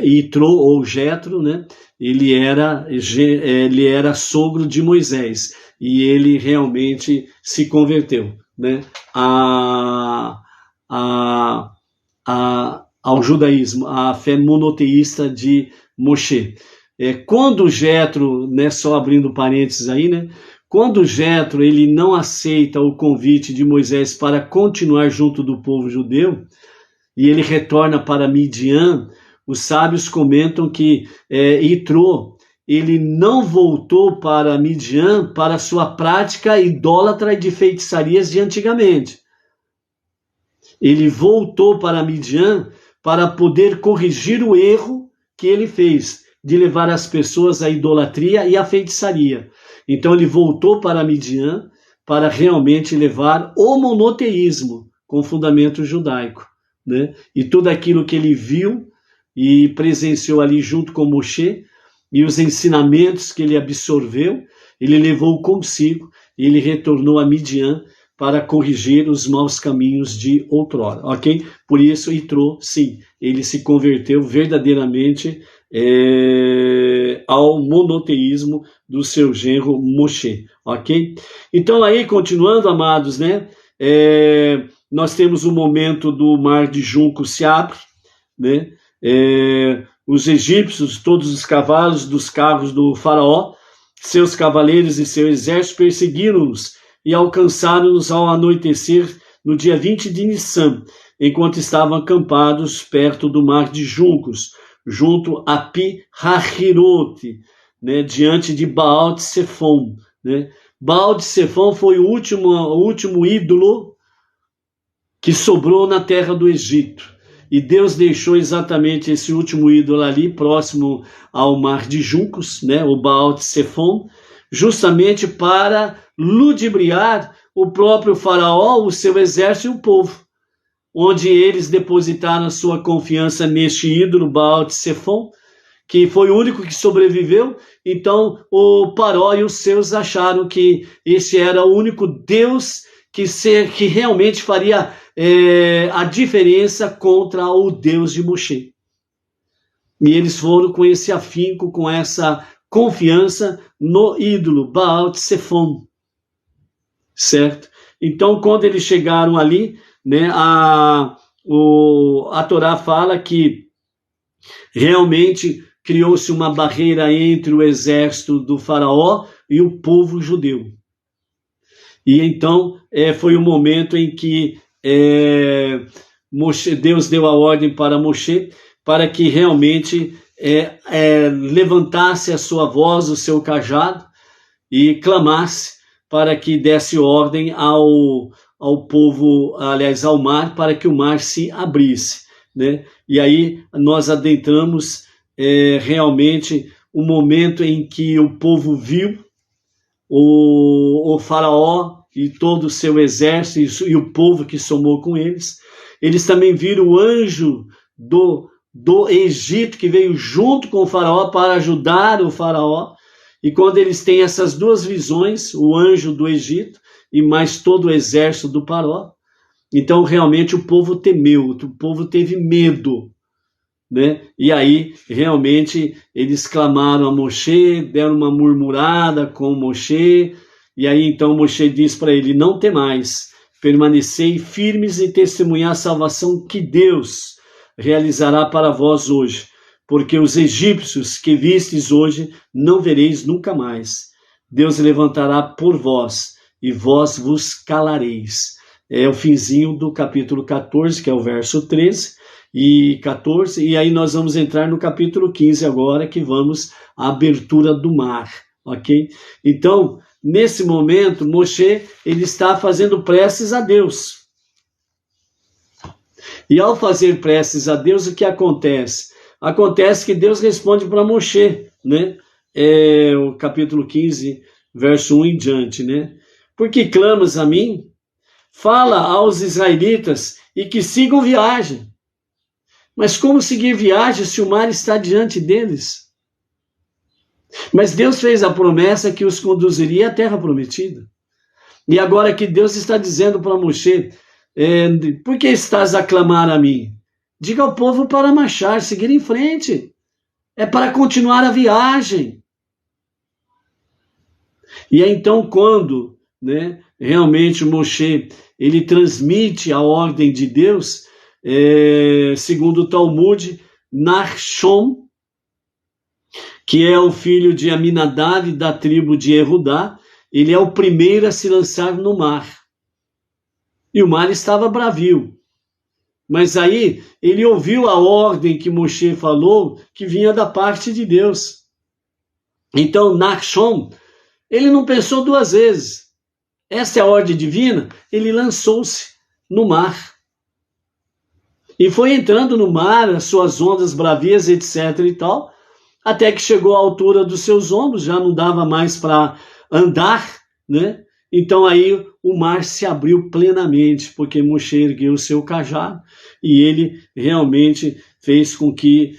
Itrô ou Jetro, né? Ele era sogro de Moisés e ele realmente se converteu, né? ao judaísmo, à fé monoteísta de Moshe. Quando Jetro, né, só abrindo parênteses aí, né, quando Jetro ele não aceita o convite de Moisés para continuar junto do povo judeu, e ele retorna para Midian, os sábios comentam que Itró, ele não voltou para Midian para sua prática idólatra de feitiçarias de antigamente. Ele voltou para Midian para poder corrigir o erro que ele fez, de levar as pessoas à idolatria e à feitiçaria. Então ele voltou para Midian para realmente levar o monoteísmo com fundamento judaico, né? E tudo aquilo que ele viu e presenciou ali junto com Moshe, e os ensinamentos que ele absorveu, ele levou consigo, e ele retornou a Midian para corrigir os maus caminhos de outrora, ok? Por isso, Itró, sim, ele se converteu verdadeiramente ao monoteísmo do seu genro Moshe, ok? Então aí, continuando, amados, né? Nós temos o momento do Mar de Junco se abre, né? Os egípcios, todos os cavalos dos carros do faraó, seus cavaleiros e seu exército perseguiram-nos e alcançaram-nos ao anoitecer no dia 20 de Nissan, enquanto estavam acampados perto do Mar de Juncos, junto a Pi-Hahirote, né, diante de Baal-de-Sefon. Né? Baal-de-Sefon foi o último ídolo que sobrou na terra do Egito. E Deus deixou exatamente esse último ídolo ali, próximo ao Mar de Juncos, né, o Baal-de-Sefon, justamente para ludibriar o próprio faraó, o seu exército e o povo, onde eles depositaram a sua confiança neste ídolo, Baal-de-Sefon, que foi o único que sobreviveu. Então o Paró e os seus acharam que esse era o único Deus que realmente faria a diferença contra o Deus de Moshe. E eles foram com esse afinco, com essa confiança no ídolo, Baal-de-Sefon. Certo? Então, quando eles chegaram ali, né, a Torá fala que realmente criou-se uma barreira entre o exército do faraó e o povo judeu. E então foi o momento em que Deus deu a ordem para Moshe para que realmente levantasse a sua voz, o seu cajado, e clamasse para que desse ordem ao povo, aliás, ao mar, para que o mar se abrisse, né? E aí nós adentramos realmente o momento em que o povo viu o faraó e todo o seu exército e o povo que somou com eles. Eles também viram o anjo do Egito, que veio junto com o faraó para ajudar o faraó. E quando eles têm essas duas visões, o anjo do Egito e mais todo o exército do Paró, então realmente o povo temeu, o povo teve medo, né? E aí realmente eles clamaram a Moshe, deram uma murmurada com Moshe, e aí então Moshe diz para ele: não temais, permanecei firmes e testemunhar a salvação que Deus realizará para vós hoje. Porque os egípcios que vistes hoje não vereis nunca mais. Deus levantará por vós e vós vos calareis. É o finzinho do capítulo 14, que é o verso 13 e 14. E aí nós vamos entrar no capítulo 15 agora, que vamos à abertura do mar, ok? Então, nesse momento, Moshe, ele está fazendo preces a Deus. E ao fazer preces a Deus, o que acontece? Acontece que Deus responde para Moshe, né? O capítulo 15, verso 1 em diante, né? Porque clamas a mim? Fala aos israelitas e que sigam viagem. Mas como seguir viagem se o mar está diante deles? Mas Deus fez a promessa que os conduziria à terra prometida. E agora que Deus está dizendo para Moshe, por que estás a clamar a mim? Diga ao povo para marchar, seguir em frente. É para continuar a viagem. E é então quando, né, realmente Moshe ele transmite a ordem de Deus, segundo o Talmud, Nachshon, que é o filho de Aminadab, da tribo de Erudá, ele é o primeiro a se lançar no mar. E o mar estava bravio. Mas aí ele ouviu a ordem que Moshe falou, que vinha da parte de Deus. Então, Nachshon, ele não pensou duas vezes. Essa é a ordem divina, ele lançou-se no mar. E foi entrando no mar, as suas ondas bravias, etc. e tal, até que chegou à altura dos seus ombros, já não dava mais para andar, né? Então aí o mar se abriu plenamente, porque Moshe ergueu o seu cajado e ele realmente fez com que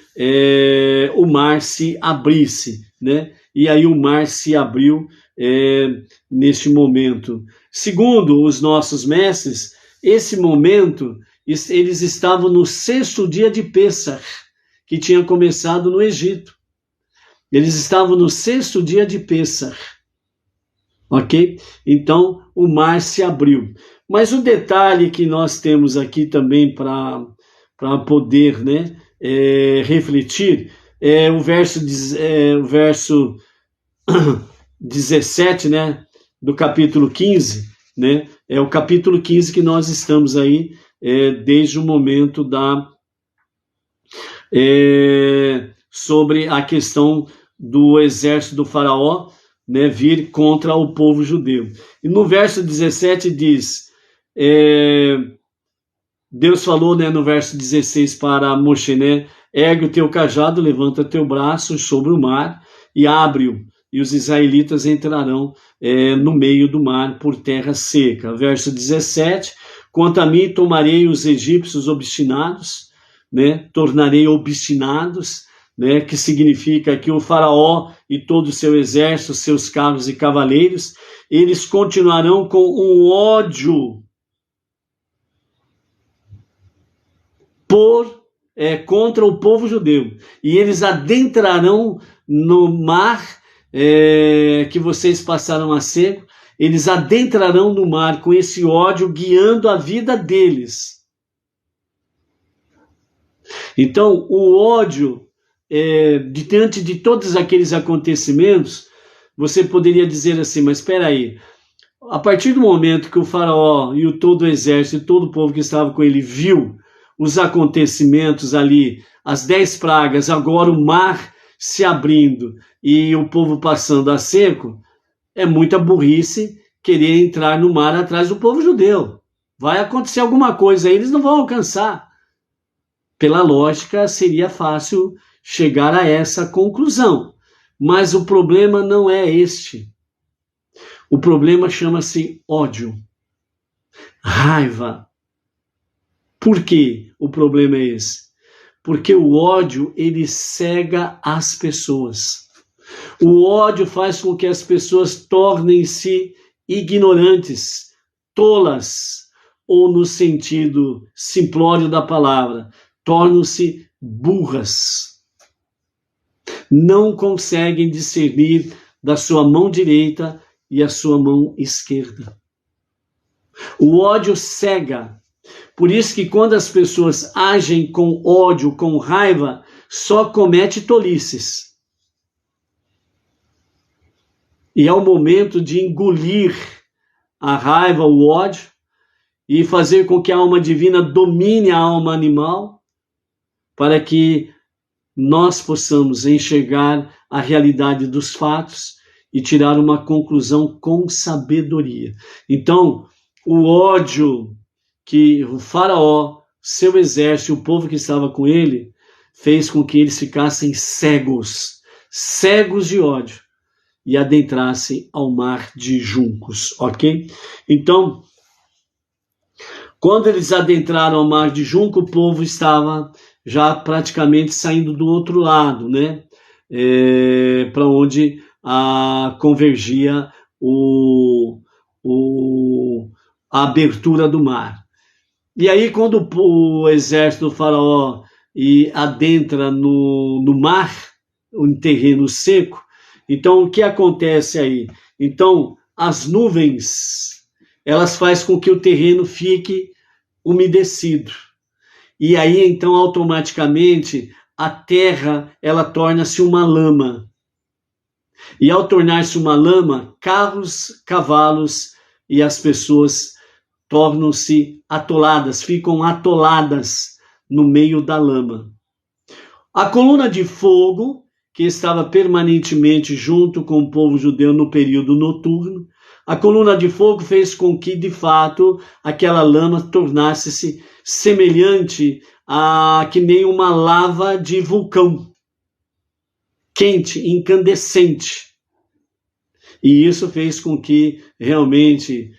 o mar se abrisse, né? E aí o mar se abriu neste momento. Segundo os nossos mestres, esse momento, eles estavam no 6º dia de Pêssar, que tinha começado no Egito. Eles estavam no 6º dia de Pêssar. Ok? Então, o mar se abriu. Mas o detalhe que nós temos aqui também para poder, né, refletir é o verso 17, né, do capítulo 15, né? É o capítulo 15 que nós estamos aí desde o momento sobre a questão do exército do faraó, né, vir contra o povo judeu. E no verso 17 diz, Deus falou, né, no verso 16 para Moshe, né, ergue o teu cajado, levanta teu braço sobre o mar e abre-o, e os israelitas entrarão no meio do mar por terra seca. Verso 17, quanto a mim, tomarei os egípcios obstinados, né, tornarei obstinados, né, que significa que o faraó e todo o seu exército, seus carros e cavaleiros, eles continuarão com um ódio contra o povo judeu, e eles adentrarão no mar que vocês passaram a seco, eles adentrarão no mar com esse ódio, guiando a vida deles. Então, o ódio, diante de todos aqueles acontecimentos, você poderia dizer assim, mas espera aí, a partir do momento que o faraó e todo o exército e todo o povo que estava com ele viu os acontecimentos ali, as 10 pragas, agora o mar se abrindo e o povo passando a seco, é muita burrice querer entrar no mar atrás do povo judeu. Vai acontecer alguma coisa aí, eles não vão alcançar. Pela lógica, seria fácil chegar a essa conclusão. Mas o problema não é este. O problema chama-se ódio, raiva. Por que o problema é esse? Porque o ódio, ele cega as pessoas. O ódio faz com que as pessoas tornem-se ignorantes, tolas, ou no sentido simplório da palavra, tornam-se burras. Não conseguem discernir da sua mão direita e a sua mão esquerda. O ódio cega. Por isso que quando as pessoas agem com ódio, com raiva, só comete tolices. E é o momento de engolir a raiva, o ódio, e fazer com que a alma divina domine a alma animal, para que nós possamos enxergar a realidade dos fatos e tirar uma conclusão com sabedoria. Então, o ódio que o faraó, seu exército, o povo que estava com ele, fez com que eles ficassem cegos de ódio, e adentrassem ao mar de juncos, ok? Então, quando eles adentraram ao mar de junco, o povo estava já praticamente saindo do outro lado, né? Para onde convergia a abertura do mar. E aí, quando o exército do faraó adentra no mar, em terreno seco, então o que acontece aí? Então, as nuvens, elas fazem com que o terreno fique umedecido. e aí então automaticamente a terra ela torna-se uma lama. E ao tornar-se uma lama, carros, cavalos e as pessoas tornam-se atoladas, ficam atoladas no meio da lama. A coluna de fogo, que estava permanentemente junto com o povo judeu no período noturno, a coluna de fogo fez com que, de fato, aquela lama tornasse-se semelhante a que nem uma lava de vulcão, quente, incandescente. E isso fez com que realmente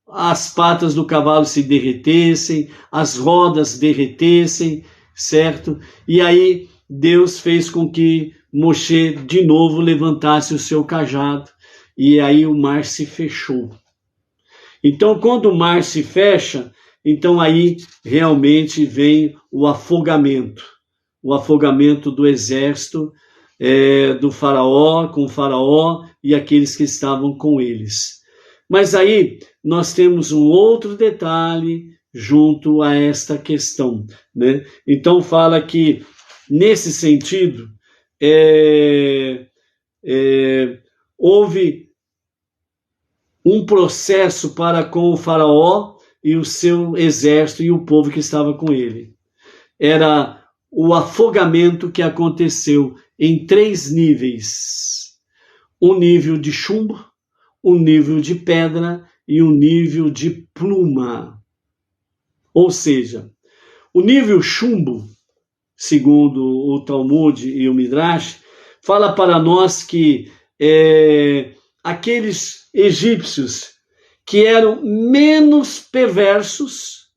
as patas do cavalo se derretessem, as rodas derretessem, certo? E aí Deus fez com que Moshe de novo levantasse o seu cajado, e aí o mar se fechou. Então, quando o mar se fecha, então aí realmente vem o afogamento do exército do faraó, com o faraó e aqueles que estavam com eles. Mas aí nós temos um outro detalhe junto a esta questão, né? Então fala que, nesse sentido, houve um processo para com o faraó e o seu exército e o povo que estava com ele. Era o afogamento que aconteceu em 3 níveis. Um nível de chumbo, um nível de pedra e um nível de pluma. Ou seja, o nível chumbo, segundo o Talmud e o Midrash, fala para nós que aqueles egípcios que eram menos perversos,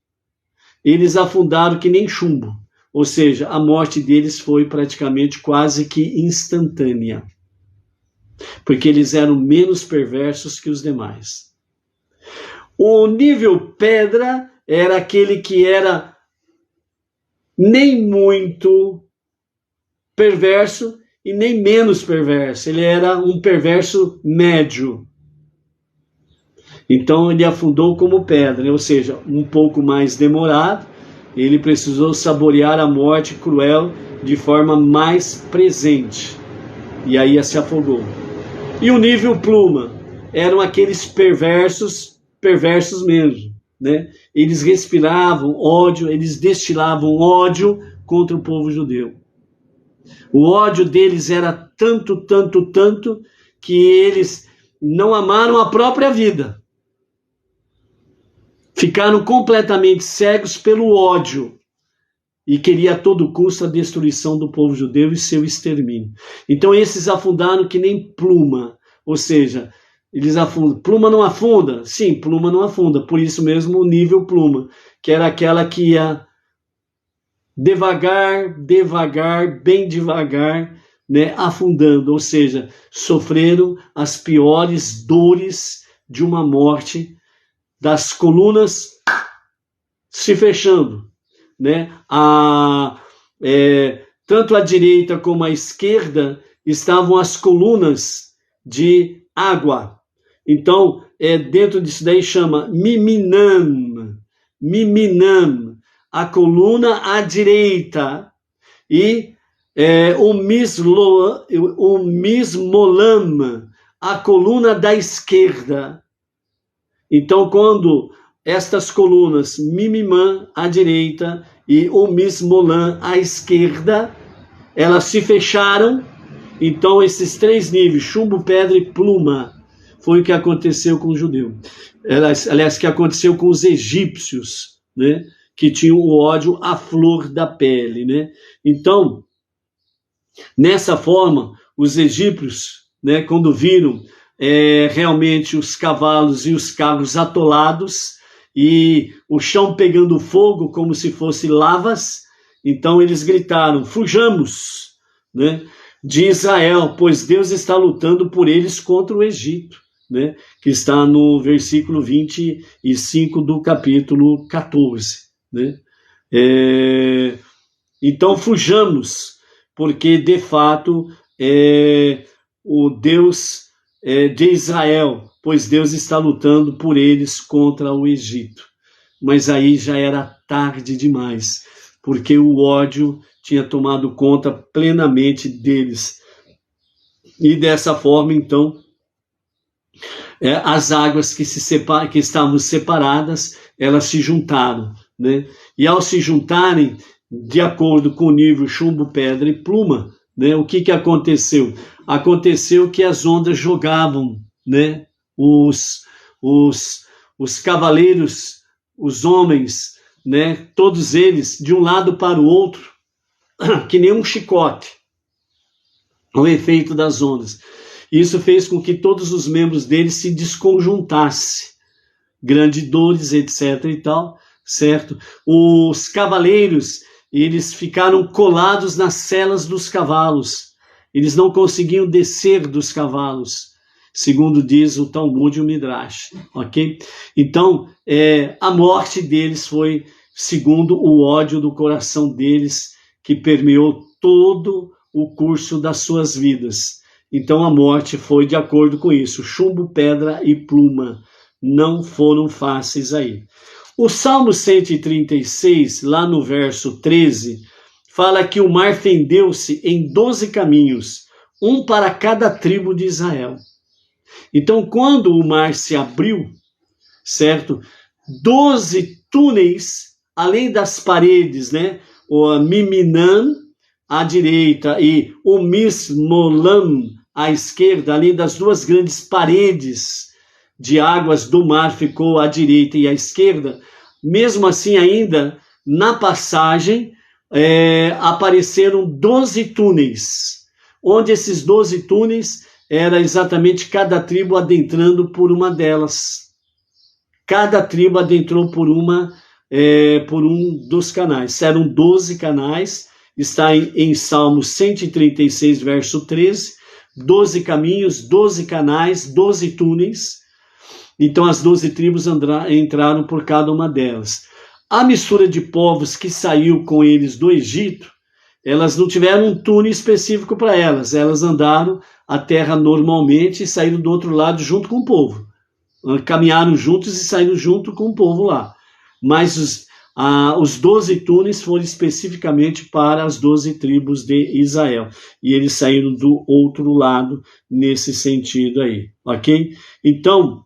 eles afundaram que nem chumbo. Ou seja, a morte deles foi praticamente quase que instantânea, porque eles eram menos perversos que os demais. O nível pedra era aquele que era nem muito perverso e nem menos perverso. Ele era um perverso médio. Então ele afundou como pedra, ou seja, um pouco mais demorado. Ele precisou saborear a morte cruel de forma mais presente. E aí se afogou. E o nível pluma eram aqueles perversos mesmo, né? Eles respiravam ódio, eles destilavam ódio contra o povo judeu. O ódio deles era tanto, que eles não amaram a própria vida. Ficaram completamente cegos pelo ódio e queria a todo custo a destruição do povo judeu e seu extermínio. Então esses afundaram que nem pluma, ou seja, eles afundam. Pluma não afunda? Sim, pluma não afunda, por isso mesmo o nível pluma, que era aquela que ia devagar, bem devagar, né, afundando, ou seja, sofreram as piores dores de uma morte, das colunas se fechando, né? Tanto à direita como à esquerda estavam as colunas de água. Então, dentro disso daí chama Miminam, a coluna à direita, e o Mismolam, a coluna da esquerda. Então, quando estas colunas, Mimimã à direita e o Mismolam à esquerda, elas se fecharam, então esses 3 níveis, chumbo, pedra e pluma, foi o que aconteceu com o judeu. Aliás, que aconteceu com os egípcios, né? Que tinham o ódio à flor da pele, né? Então, nessa forma, os egípcios, né, quando viram realmente os cavalos e os carros atolados e o chão pegando fogo como se fosse lavas, então eles gritaram: fujamos, né, de Israel, pois Deus está lutando por eles contra o Egito, né, que está no versículo 25 do capítulo 14, né? Então fujamos, porque de fato o Deus de Israel, pois Deus está lutando por eles contra o Egito. Mas aí já era tarde demais. porque o ódio tinha tomado conta plenamente deles. E dessa forma, então, as águas que estavam separadas, elas se juntaram, né? E ao se juntarem, de acordo com o nível chumbo, pedra e pluma, né, o que aconteceu? Aconteceu que as ondas jogavam, né, os cavaleiros, os homens, né, todos eles, de um lado para o outro, que nem um chicote, o efeito das ondas. Isso fez com que todos os membros deles se desconjuntassem, grandes dores, etc. e tal, certo? Os cavaleiros, eles ficaram colados nas selas dos cavalos. Eles não conseguiam descer dos cavalos, segundo diz o Talmud e o Midrash, ok? Então, a morte deles foi segundo o ódio do coração deles, que permeou todo o curso das suas vidas. Então, a morte foi de acordo com isso. Chumbo, pedra e pluma não foram fáceis aí. O Salmo 136, lá no verso 13, fala que o mar fendeu-se em 12 caminhos, um para cada tribo de Israel. Então, quando o mar se abriu, certo? 12 túneis, além das paredes, né? O Miminan à direita e o Mismolam à esquerda, além das duas grandes paredes de águas do mar, ficou à direita e à esquerda. Mesmo assim, ainda, na passagem, apareceram 12 túneis, onde esses 12 túneis era exatamente cada tribo adentrando por uma delas. Cada tribo adentrou por um dos canais. Eram 12 canais, está em Salmo 136, verso 13, 12 caminhos, 12 canais, 12 túneis. Então as 12 tribos entraram por cada uma delas. A mistura de povos que saiu com eles do Egito, elas não tiveram um túnel específico para elas. Elas andaram a terra normalmente e saíram do outro lado junto com o povo. Caminharam juntos e saíram junto com o povo lá. Mas os 12 túneis foram especificamente para as 12 tribos de Israel. E eles saíram do outro lado nesse sentido aí, ok? Então,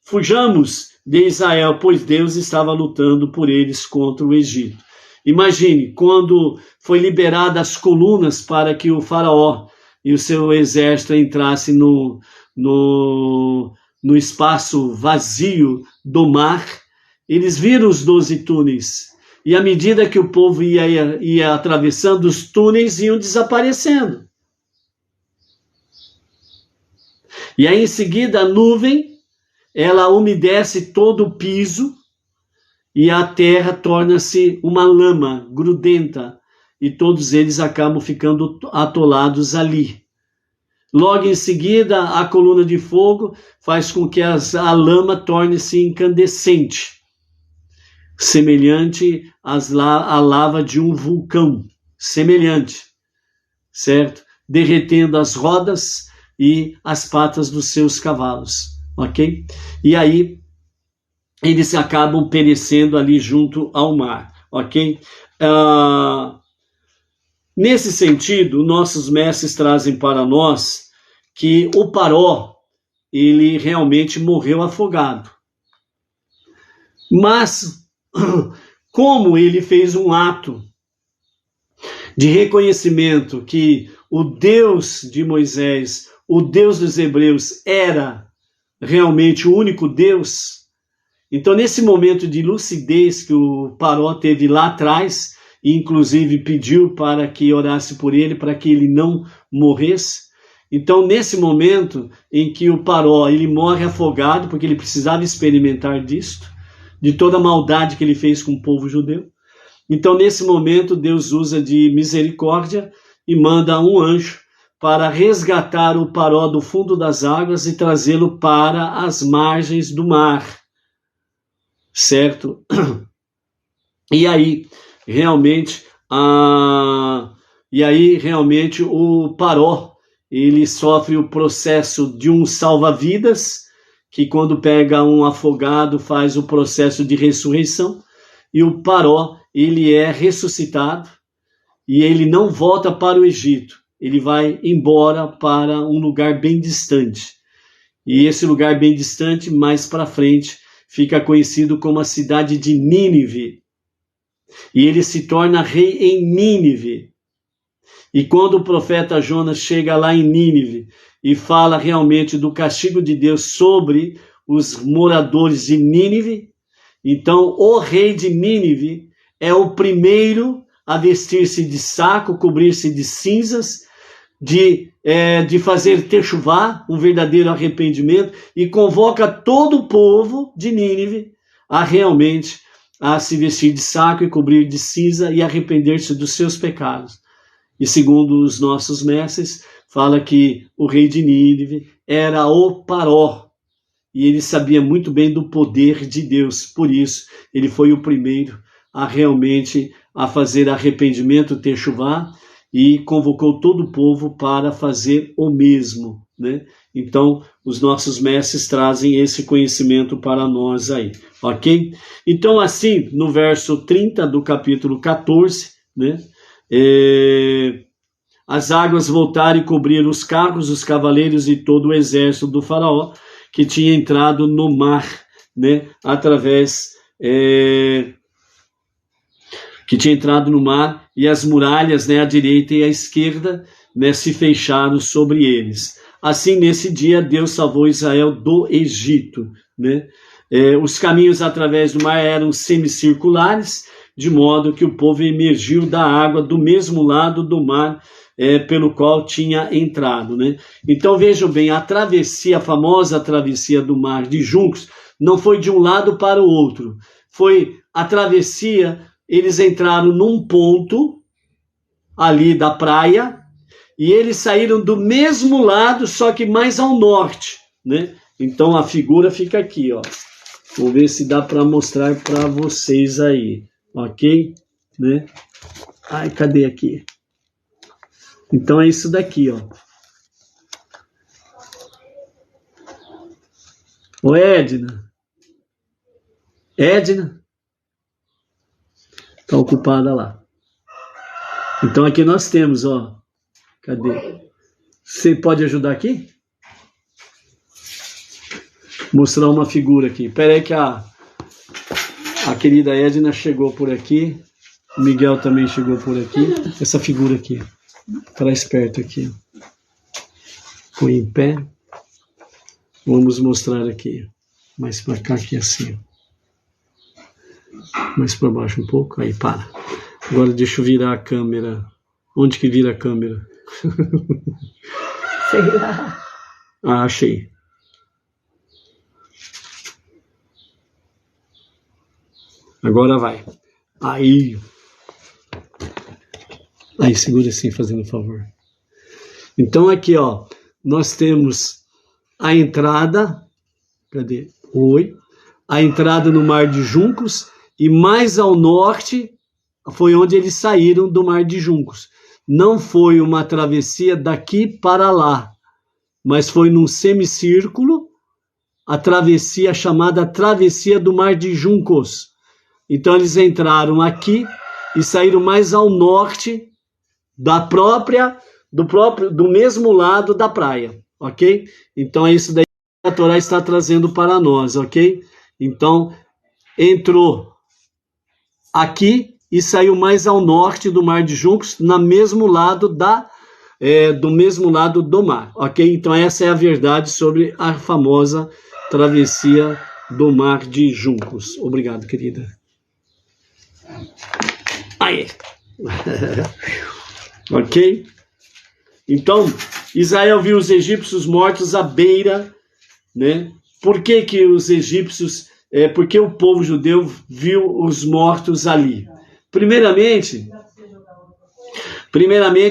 fujamos de Israel, pois Deus estava lutando por eles contra o Egito. Imagine, quando foi liberada as colunas para que o faraó e o seu exército entrassem no espaço vazio do mar, eles viram os 12 túneis. E à medida que o povo ia atravessando, os túneis iam desaparecendo. E aí, em seguida, a nuvem, ela umedece todo o piso e a terra torna-se uma lama grudenta e todos eles acabam ficando atolados ali. Logo em seguida, a coluna de fogo faz com que a lama torne-se incandescente, semelhante à lava de um vulcão, semelhante, certo? Derretendo as rodas e as patas dos seus cavalos, ok? E aí, eles acabam perecendo ali junto ao mar, ok? Nesse sentido, nossos mestres trazem para nós que o Paró, ele realmente morreu afogado. Mas, como ele fez um ato de reconhecimento que o Deus de Moisés, o Deus dos hebreus, era realmente o único Deus, então nesse momento de lucidez que o Paró teve lá atrás, e inclusive pediu para que orasse por ele, para que ele não morresse. Então, nesse momento em que o Paró ele morre afogado, porque ele precisava experimentar disto, de toda a maldade que ele fez com o povo judeu. Então, nesse momento, Deus usa de misericórdia e manda um anjo para resgatar o Paró do fundo das águas e trazê-lo para as margens do mar, certo? E aí, realmente, o Paró, ele sofre o processo de um salva-vidas, que quando pega um afogado faz o processo de ressurreição, e o Paró, ele é ressuscitado e ele não volta para o Egito. Ele vai embora para um lugar bem distante. E esse lugar bem distante, mais para frente, fica conhecido como a cidade de Nínive. E ele se torna rei em Nínive. E quando o profeta Jonas chega lá em Nínive e fala realmente do castigo de Deus sobre os moradores de Nínive, então o rei de Nínive é o primeiro a vestir-se de saco, cobrir-se de cinzas, de fazer techuvá, um verdadeiro arrependimento, e convoca todo o povo de Nínive a realmente se vestir de saco e cobrir de cinza e arrepender-se dos seus pecados. E segundo os nossos mestres, fala que o rei de Nínive era o Paró, e ele sabia muito bem do poder de Deus, por isso ele foi o primeiro a realmente fazer arrependimento, techuvá, e convocou todo o povo para fazer o mesmo, né? Então, os nossos mestres trazem esse conhecimento para nós aí, ok? Então, assim, no verso 30 do capítulo 14, né? As águas voltaram e cobriram os carros, os cavaleiros e todo o exército do faraó, que tinha entrado no mar, né? Que tinha entrado no mar, e as muralhas, né, à direita e à esquerda, né, se fecharam sobre eles. Assim, nesse dia, Deus salvou Israel do Egito, né? Os caminhos através do mar eram semicirculares, de modo que o povo emergiu da água do mesmo lado do mar pelo qual tinha entrado, né? Então, vejam bem, a famosa travessia do mar de Juncos, não foi de um lado para o outro, foi a travessia. Eles entraram num ponto ali da praia e eles saíram do mesmo lado, só que mais ao norte, né? Então a figura fica aqui, ó. Vou ver se dá para mostrar para vocês aí, ok? Né? Ai, cadê aqui? Então é isso daqui, ó. Ô, Edna. Está ocupada lá. Então aqui nós temos, ó. Cadê? Você pode ajudar aqui? Mostrar uma figura aqui. Espera aí que a querida Edna chegou por aqui. O Miguel também chegou por aqui. Essa figura aqui. Traz perto aqui. Põe em pé. Vamos mostrar aqui. Mais para cá aqui assim. Mais para baixo um pouco. Aí, para. Agora deixa eu virar a câmera. Onde que vira a câmera? Sei lá. Ah, achei. Agora vai. Aí. Aí, segura assim, fazendo um favor. Então, aqui, ó. Nós temos a entrada. Cadê? Oi. A entrada no Mar de Juncos. E mais ao norte foi onde eles saíram do Mar de Juncos. Não foi uma travessia daqui para lá, mas foi num semicírculo, a travessia chamada Travessia do Mar de Juncos. Então eles entraram aqui e saíram mais ao norte do mesmo lado da praia, ok? Então é isso daí que a Torá está trazendo para nós, ok? Então entrou aqui e saiu mais ao norte do Mar de Juncos, no mesmo lado do mesmo lado do mar, ok? Então essa é a verdade sobre a famosa travessia do Mar de Juncos. Obrigado, querida. Aí. Ok? Então, Israel viu os egípcios mortos à beira, né? Por que os egípcios... porque o povo judeu viu os mortos ali. Primeiramente,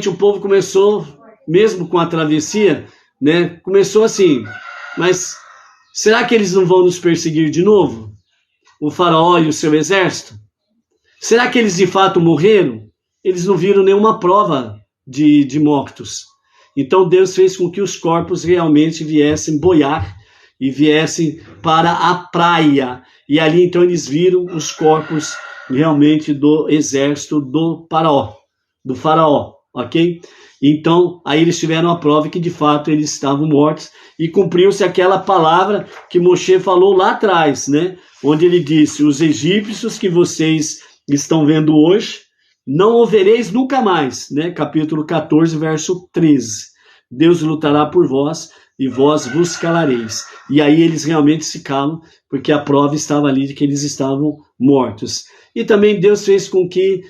o povo começou, mesmo com a travessia, né, começou assim, mas será que eles não vão nos perseguir de novo? O faraó e o seu exército? Será que eles de fato morreram? Eles não viram nenhuma prova de mortos. Então Deus fez com que os corpos realmente viessem boiar e viessem para a praia. E ali então eles viram os corpos realmente do exército do faraó, ok? Então, aí eles tiveram a prova que de fato eles estavam mortos e cumpriu-se aquela palavra que Moshe falou lá atrás, né? Onde ele disse: os egípcios que vocês estão vendo hoje, não o vereis nunca mais, né? Capítulo 14, verso 13. Deus lutará por vós e vós vos calareis. E aí eles realmente se calam, porque a prova estava ali de que eles estavam mortos. E também Deus fez com que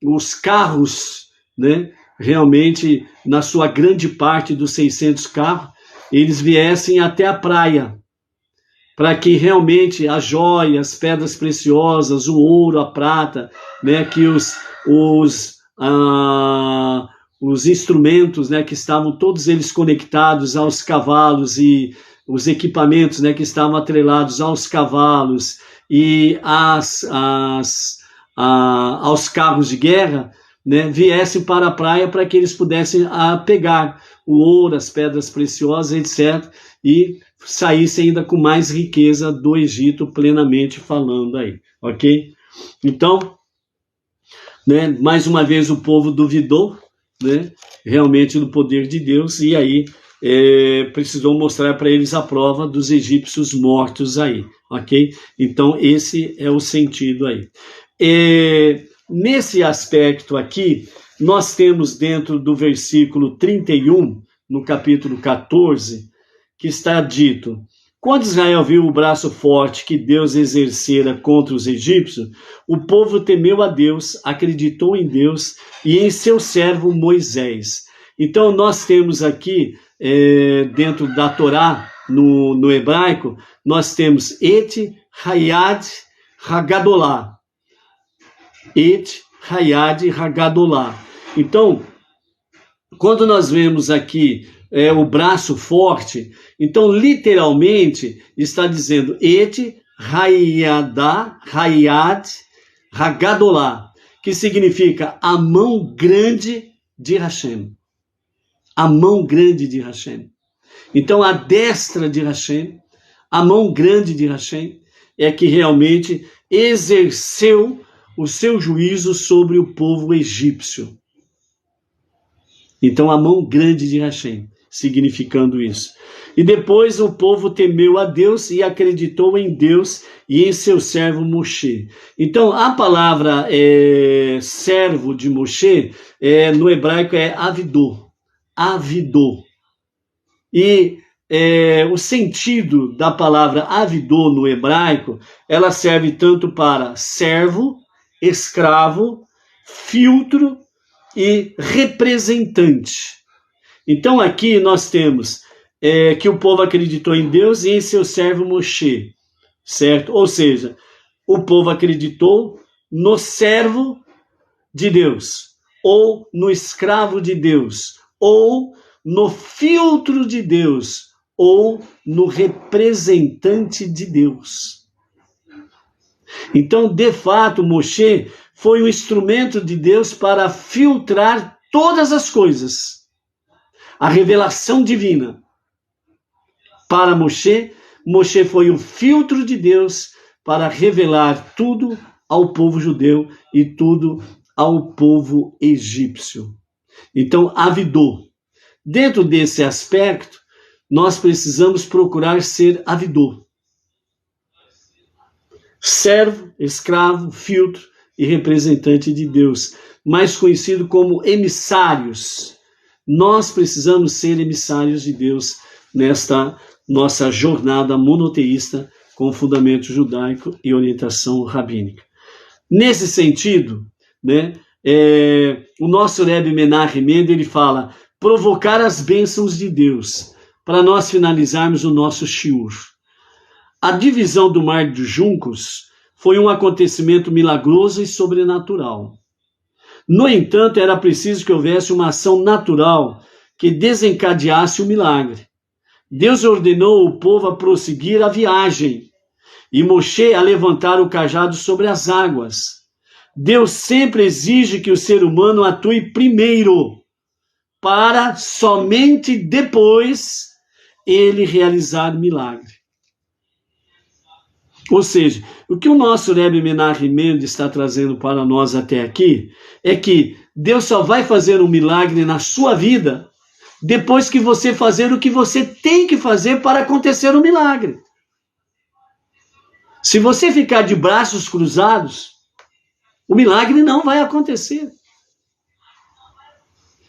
os carros, né, realmente, na sua grande parte dos 600 carros, eles viessem até a praia, para que realmente as joias, pedras preciosas, o ouro, a prata, né, que os instrumentos, né, que estavam todos eles conectados aos cavalos e os equipamentos, né, que estavam atrelados aos cavalos e aos carros de guerra, né, viessem para a praia para que eles pudessem pegar o ouro, as pedras preciosas, etc., e saíssem ainda com mais riqueza do Egito, plenamente falando aí, ok? Então, né, mais uma vez o povo duvidou, né, realmente do poder de Deus, e aí precisou mostrar para eles a prova dos egípcios mortos aí, ok? Então, esse é o sentido aí. Nesse aspecto aqui, nós temos dentro do versículo 31, no capítulo 14, que está dito: quando Israel viu o braço forte que Deus exercera contra os egípcios, o povo temeu a Deus, acreditou em Deus e em seu servo Moisés. Então nós temos aqui, dentro da Torá, no hebraico, nós temos Et Hayad Hagadolá. Et Hayad Hagadolá. Então, quando nós vemos aqui o braço forte, então literalmente está dizendo Et Hayad Hagadolá, que significa a mão grande de Hashem. A mão grande de Hashem. Então a destra de Hashem, a mão grande de Hashem, é que realmente exerceu o seu juízo sobre o povo egípcio. Então a mão grande de Hashem, significando isso. E depois o povo temeu a Deus e acreditou em Deus e em seu servo Moshe. Então a palavra servo de Moshe no hebraico é avidô. Avidô. E o sentido da palavra avidô no hebraico, ela serve tanto para servo, escravo, filtro e representante. Então aqui nós temos que o povo acreditou em Deus e em seu servo Moshe, certo? Ou seja, o povo acreditou no servo de Deus, ou no escravo de Deus, ou no filtro de Deus, ou no representante de Deus. Então, de fato, Moshe foi um instrumento de Deus para filtrar todas as coisas. A revelação divina. Para Moshe, Moshe foi o filtro de Deus para revelar tudo ao povo judeu e tudo ao povo egípcio. Então, avidô. Dentro desse aspecto, nós precisamos procurar ser avidô. Servo, escravo, filtro e representante de Deus, mais conhecido como emissários. Nós precisamos ser emissários de Deus nesta nossa jornada monoteísta com fundamento judaico e orientação rabínica. Nesse sentido, né, o nosso Rebbe Menachem Mendel, ele fala: provocar as bênçãos de Deus, para nós finalizarmos o nosso shiur. A divisão do Mar dos Juncos foi um acontecimento milagroso e sobrenatural. No entanto, era preciso que houvesse uma ação natural que desencadeasse o milagre. Deus ordenou o povo a prosseguir a viagem e Moshe a levantar o cajado sobre as águas. Deus sempre exige que o ser humano atue primeiro, para somente depois ele realizar milagre. Ou seja, o que o nosso Rebbe Menachem Mendes está trazendo para nós até aqui é que Deus só vai fazer um milagre na sua vida depois que você fazer o que você tem que fazer para acontecer o milagre. Se você ficar de braços cruzados, o milagre não vai acontecer.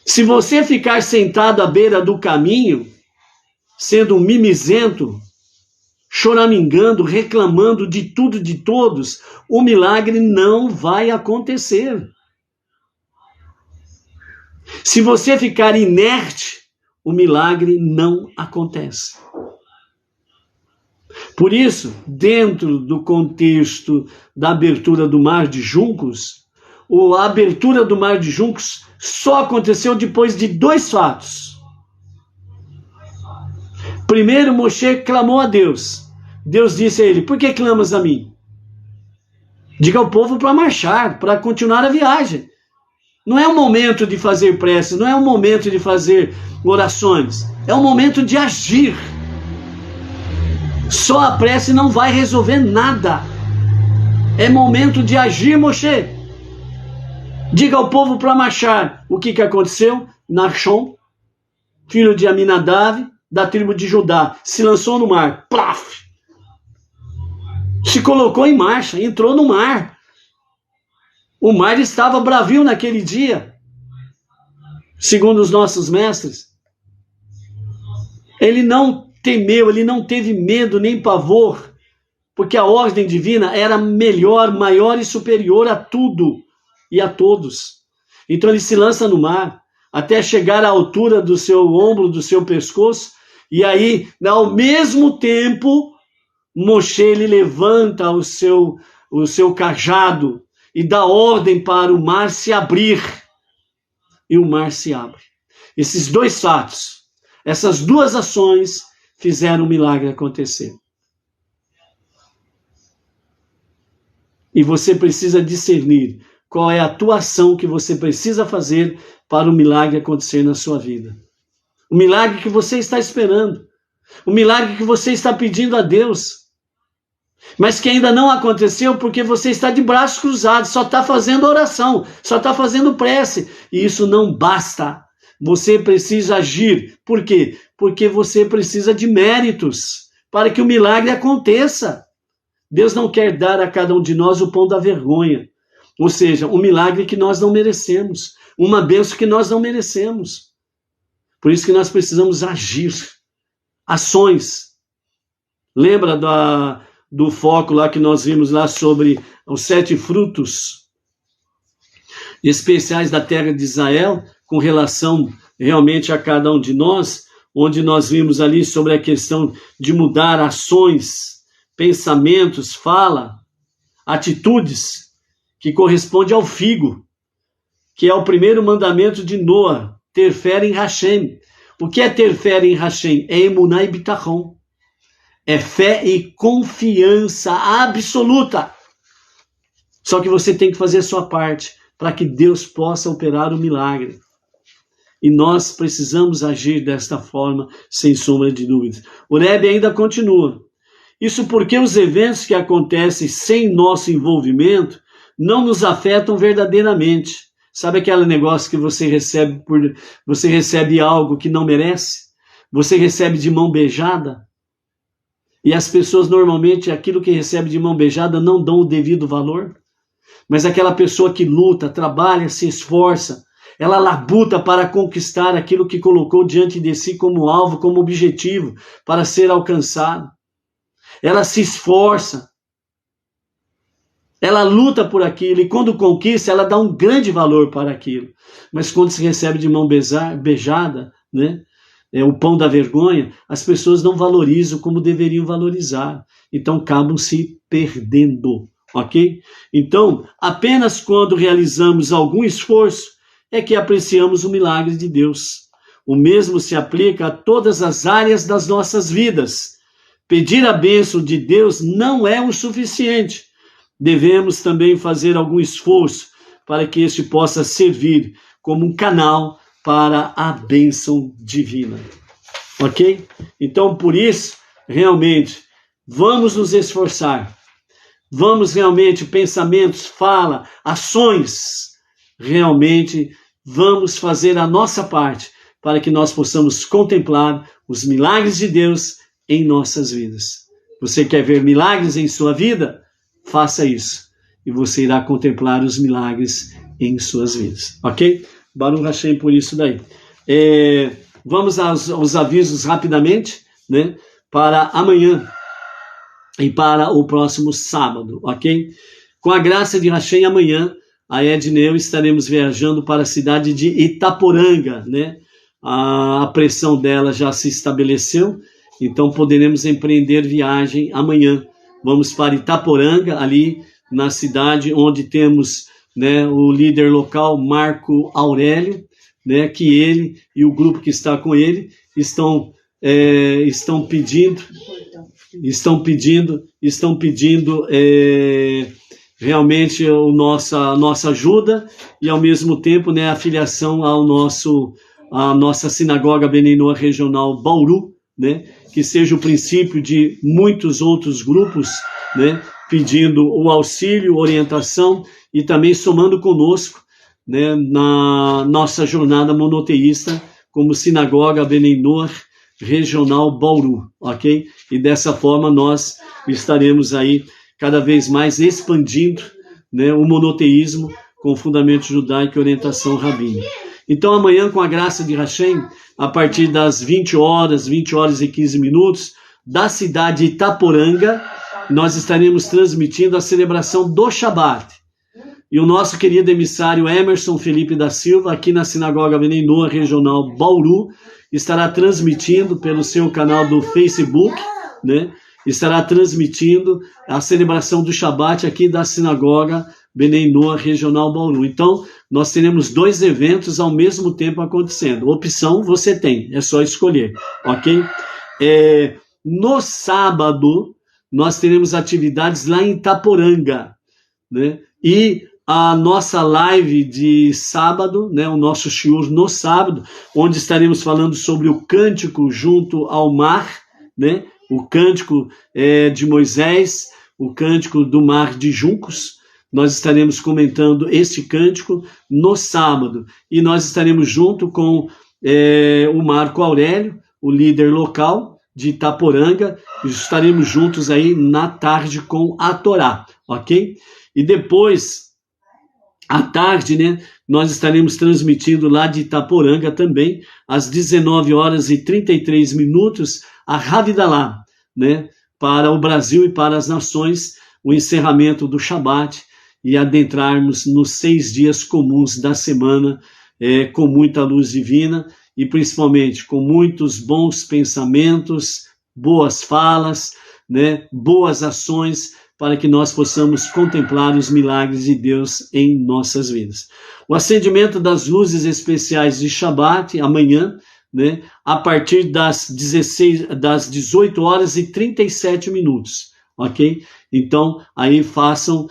Se você ficar sentado à beira do caminho, sendo um mimizento, choramingando, reclamando de tudo, de todos, o milagre não vai acontecer. Se você ficar inerte, o milagre não acontece. Por isso, dentro do contexto da abertura do Mar de Juncos, a abertura do Mar de Juncos só aconteceu depois de 2 fatos. Primeiro, Moshe clamou a Deus. Deus disse a ele: por que clamas a mim? Diga ao povo para marchar, para continuar a viagem. Não é um momento de fazer preces, não é um momento de fazer orações. É um momento de agir. Só a prece não vai resolver nada. É momento de agir, Moshe. Diga ao povo para marchar. O que aconteceu? Nachshon, filho de Aminadav, da tribo de Judá, se lançou no mar. Plaf! Se colocou em marcha, entrou no mar. O mar estava bravio naquele dia, segundo os nossos mestres. Ele não temeu, ele não teve medo nem pavor, porque a ordem divina era melhor, maior e superior a tudo e a todos. Então ele se lança no mar, até chegar à altura do seu ombro, do seu pescoço, e aí, ao mesmo tempo, Moshe ele levanta o seu cajado e dá ordem para o mar se abrir. E o mar se abre. Esses 2 fatos, essas 2 ações fizeram o milagre acontecer. E você precisa discernir qual é a tua ação que você precisa fazer para o milagre acontecer na sua vida. O milagre que você está esperando. O milagre que você está pedindo a Deus. Mas que ainda não aconteceu porque você está de braços cruzados, só está fazendo oração, só está fazendo prece. E isso não basta. Você precisa agir. Por quê? Porque você precisa de méritos para que o milagre aconteça. Deus não quer dar a cada um de nós o pão da vergonha. Ou seja, um milagre que nós não merecemos. Uma bênção que nós não merecemos. Por isso que nós precisamos agir. Ações. Lembra do foco lá que nós vimos lá sobre os 7 frutos especiais da terra de Israel, com relação realmente a cada um de nós, onde nós vimos ali sobre a questão de mudar ações, pensamentos, fala, atitudes, que corresponde ao figo, que é o primeiro mandamento de Noa, ter fé em Hashem. O que é ter fé em Hashem? É emuná e bitachon. É fé e confiança absoluta. Só que você tem que fazer a sua parte para que Deus possa operar o milagre. E nós precisamos agir desta forma, sem sombra de dúvidas. O Rebbe ainda continua. Isso porque os eventos que acontecem sem nosso envolvimento não nos afetam verdadeiramente. Sabe aquele negócio que você recebe algo que não merece? Você recebe de mão beijada? E as pessoas normalmente, aquilo que recebe de mão beijada, não dão o devido valor. Mas aquela pessoa que luta, trabalha, se esforça, ela labuta para conquistar aquilo que colocou diante de si como alvo, como objetivo, para ser alcançado. Ela se esforça, ela luta por aquilo, e quando conquista, ela dá um grande valor para aquilo. Mas quando se recebe de mão beijada, né? O pão da vergonha, as pessoas não valorizam como deveriam valorizar. Então, acabam se perdendo, ok? Então, apenas quando realizamos algum esforço é que apreciamos o milagre de Deus. O mesmo se aplica a todas as áreas das nossas vidas. Pedir a bênção de Deus não é o suficiente. Devemos também fazer algum esforço para que este possa servir como um canal para a bênção divina. Ok? Então, por isso, realmente, vamos nos esforçar Vamos realmente, pensamentos, fala, ações, realmente vamos fazer a nossa parte para que nós possamos contemplar os milagres de Deus em nossas vidas. Você quer ver milagres em sua vida? Faça isso. E você irá contemplar os milagres em suas vidas. Ok? Baruch Hashem por isso daí. Vamos aos avisos rapidamente, né? Para amanhã e para o próximo sábado, ok? Com a graça de Hashem, amanhã, a Edna e eu estaremos viajando para a cidade de Itaporanga, né? A pressão dela já se estabeleceu, então poderemos empreender viagem amanhã. Vamos para Itaporanga, ali na cidade onde temos, né, o líder local, Marco Aurélio, né, que ele e o grupo que está com ele estão pedindo realmente a nossa ajuda e ao mesmo tempo, né, a filiação à nossa sinagoga Beninoa regional Bauru, né, que seja o princípio de muitos outros grupos, né, pedindo o auxílio, orientação e também somando conosco, né, na nossa jornada monoteísta como sinagoga Beninoa regional Bauru, ok? E dessa forma nós estaremos aí cada vez mais expandindo, né, o monoteísmo com fundamento judaico e orientação rabínica. Então amanhã, com a graça de Hashem, a partir das 20 horas e 15 minutos, da cidade de Itaporanga, nós estaremos transmitindo a celebração do Shabat. E o nosso querido emissário Emerson Felipe da Silva, aqui na Sinagoga Beninoa regional Bauru, estará transmitindo pelo seu canal do Facebook, né? Estará transmitindo a celebração do Shabat aqui da Sinagoga Beninoa regional Bauru. Então, nós teremos 2 eventos ao mesmo tempo acontecendo. Opção você tem, é só escolher, ok? No sábado, nós teremos atividades lá em Itaporanga, né? E a nossa live de sábado, né, o nosso shiur no sábado, onde estaremos falando sobre o cântico junto ao mar, né, o cântico de Moisés, o cântico do mar de juncos. Nós estaremos comentando este cântico no sábado e nós estaremos junto com o Marco Aurélio, o líder local de Itaporanga, e estaremos juntos aí na tarde com a Torá, ok? E depois, à tarde, né, nós estaremos transmitindo lá de Itaporanga também, às 19 horas e 33 minutos, a Havidalá, né, para o Brasil e para as nações, o encerramento do Shabat e adentrarmos nos 6 dias comuns da semana, com muita luz divina e principalmente com muitos bons pensamentos, boas falas, né, boas ações, para que nós possamos contemplar os milagres de Deus em nossas vidas. O acendimento das luzes especiais de Shabat, amanhã, né, a partir das 18 horas e 37 minutos, ok? Então, aí façam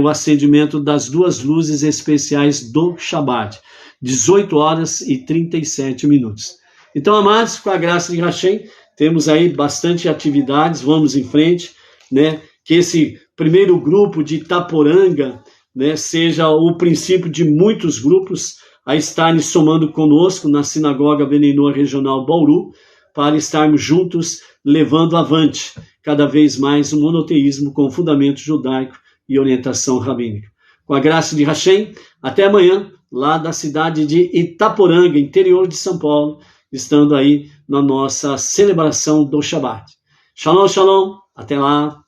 o acendimento das 2 luzes especiais do Shabat, 18 horas e 37 minutos. Então, amados, com a graça de Hashem, temos aí bastante atividades, vamos em frente, né? Que esse primeiro grupo de Itaporanga, né, seja o princípio de muitos grupos a estarem somando conosco na Sinagoga Beninoa Regional Bauru, para estarmos juntos levando avante cada vez mais o monoteísmo com fundamento judaico e orientação rabínica. Com a graça de Hashem, até amanhã, lá da cidade de Itaporanga, interior de São Paulo, estando aí na nossa celebração do Shabat. Shalom, shalom, até lá.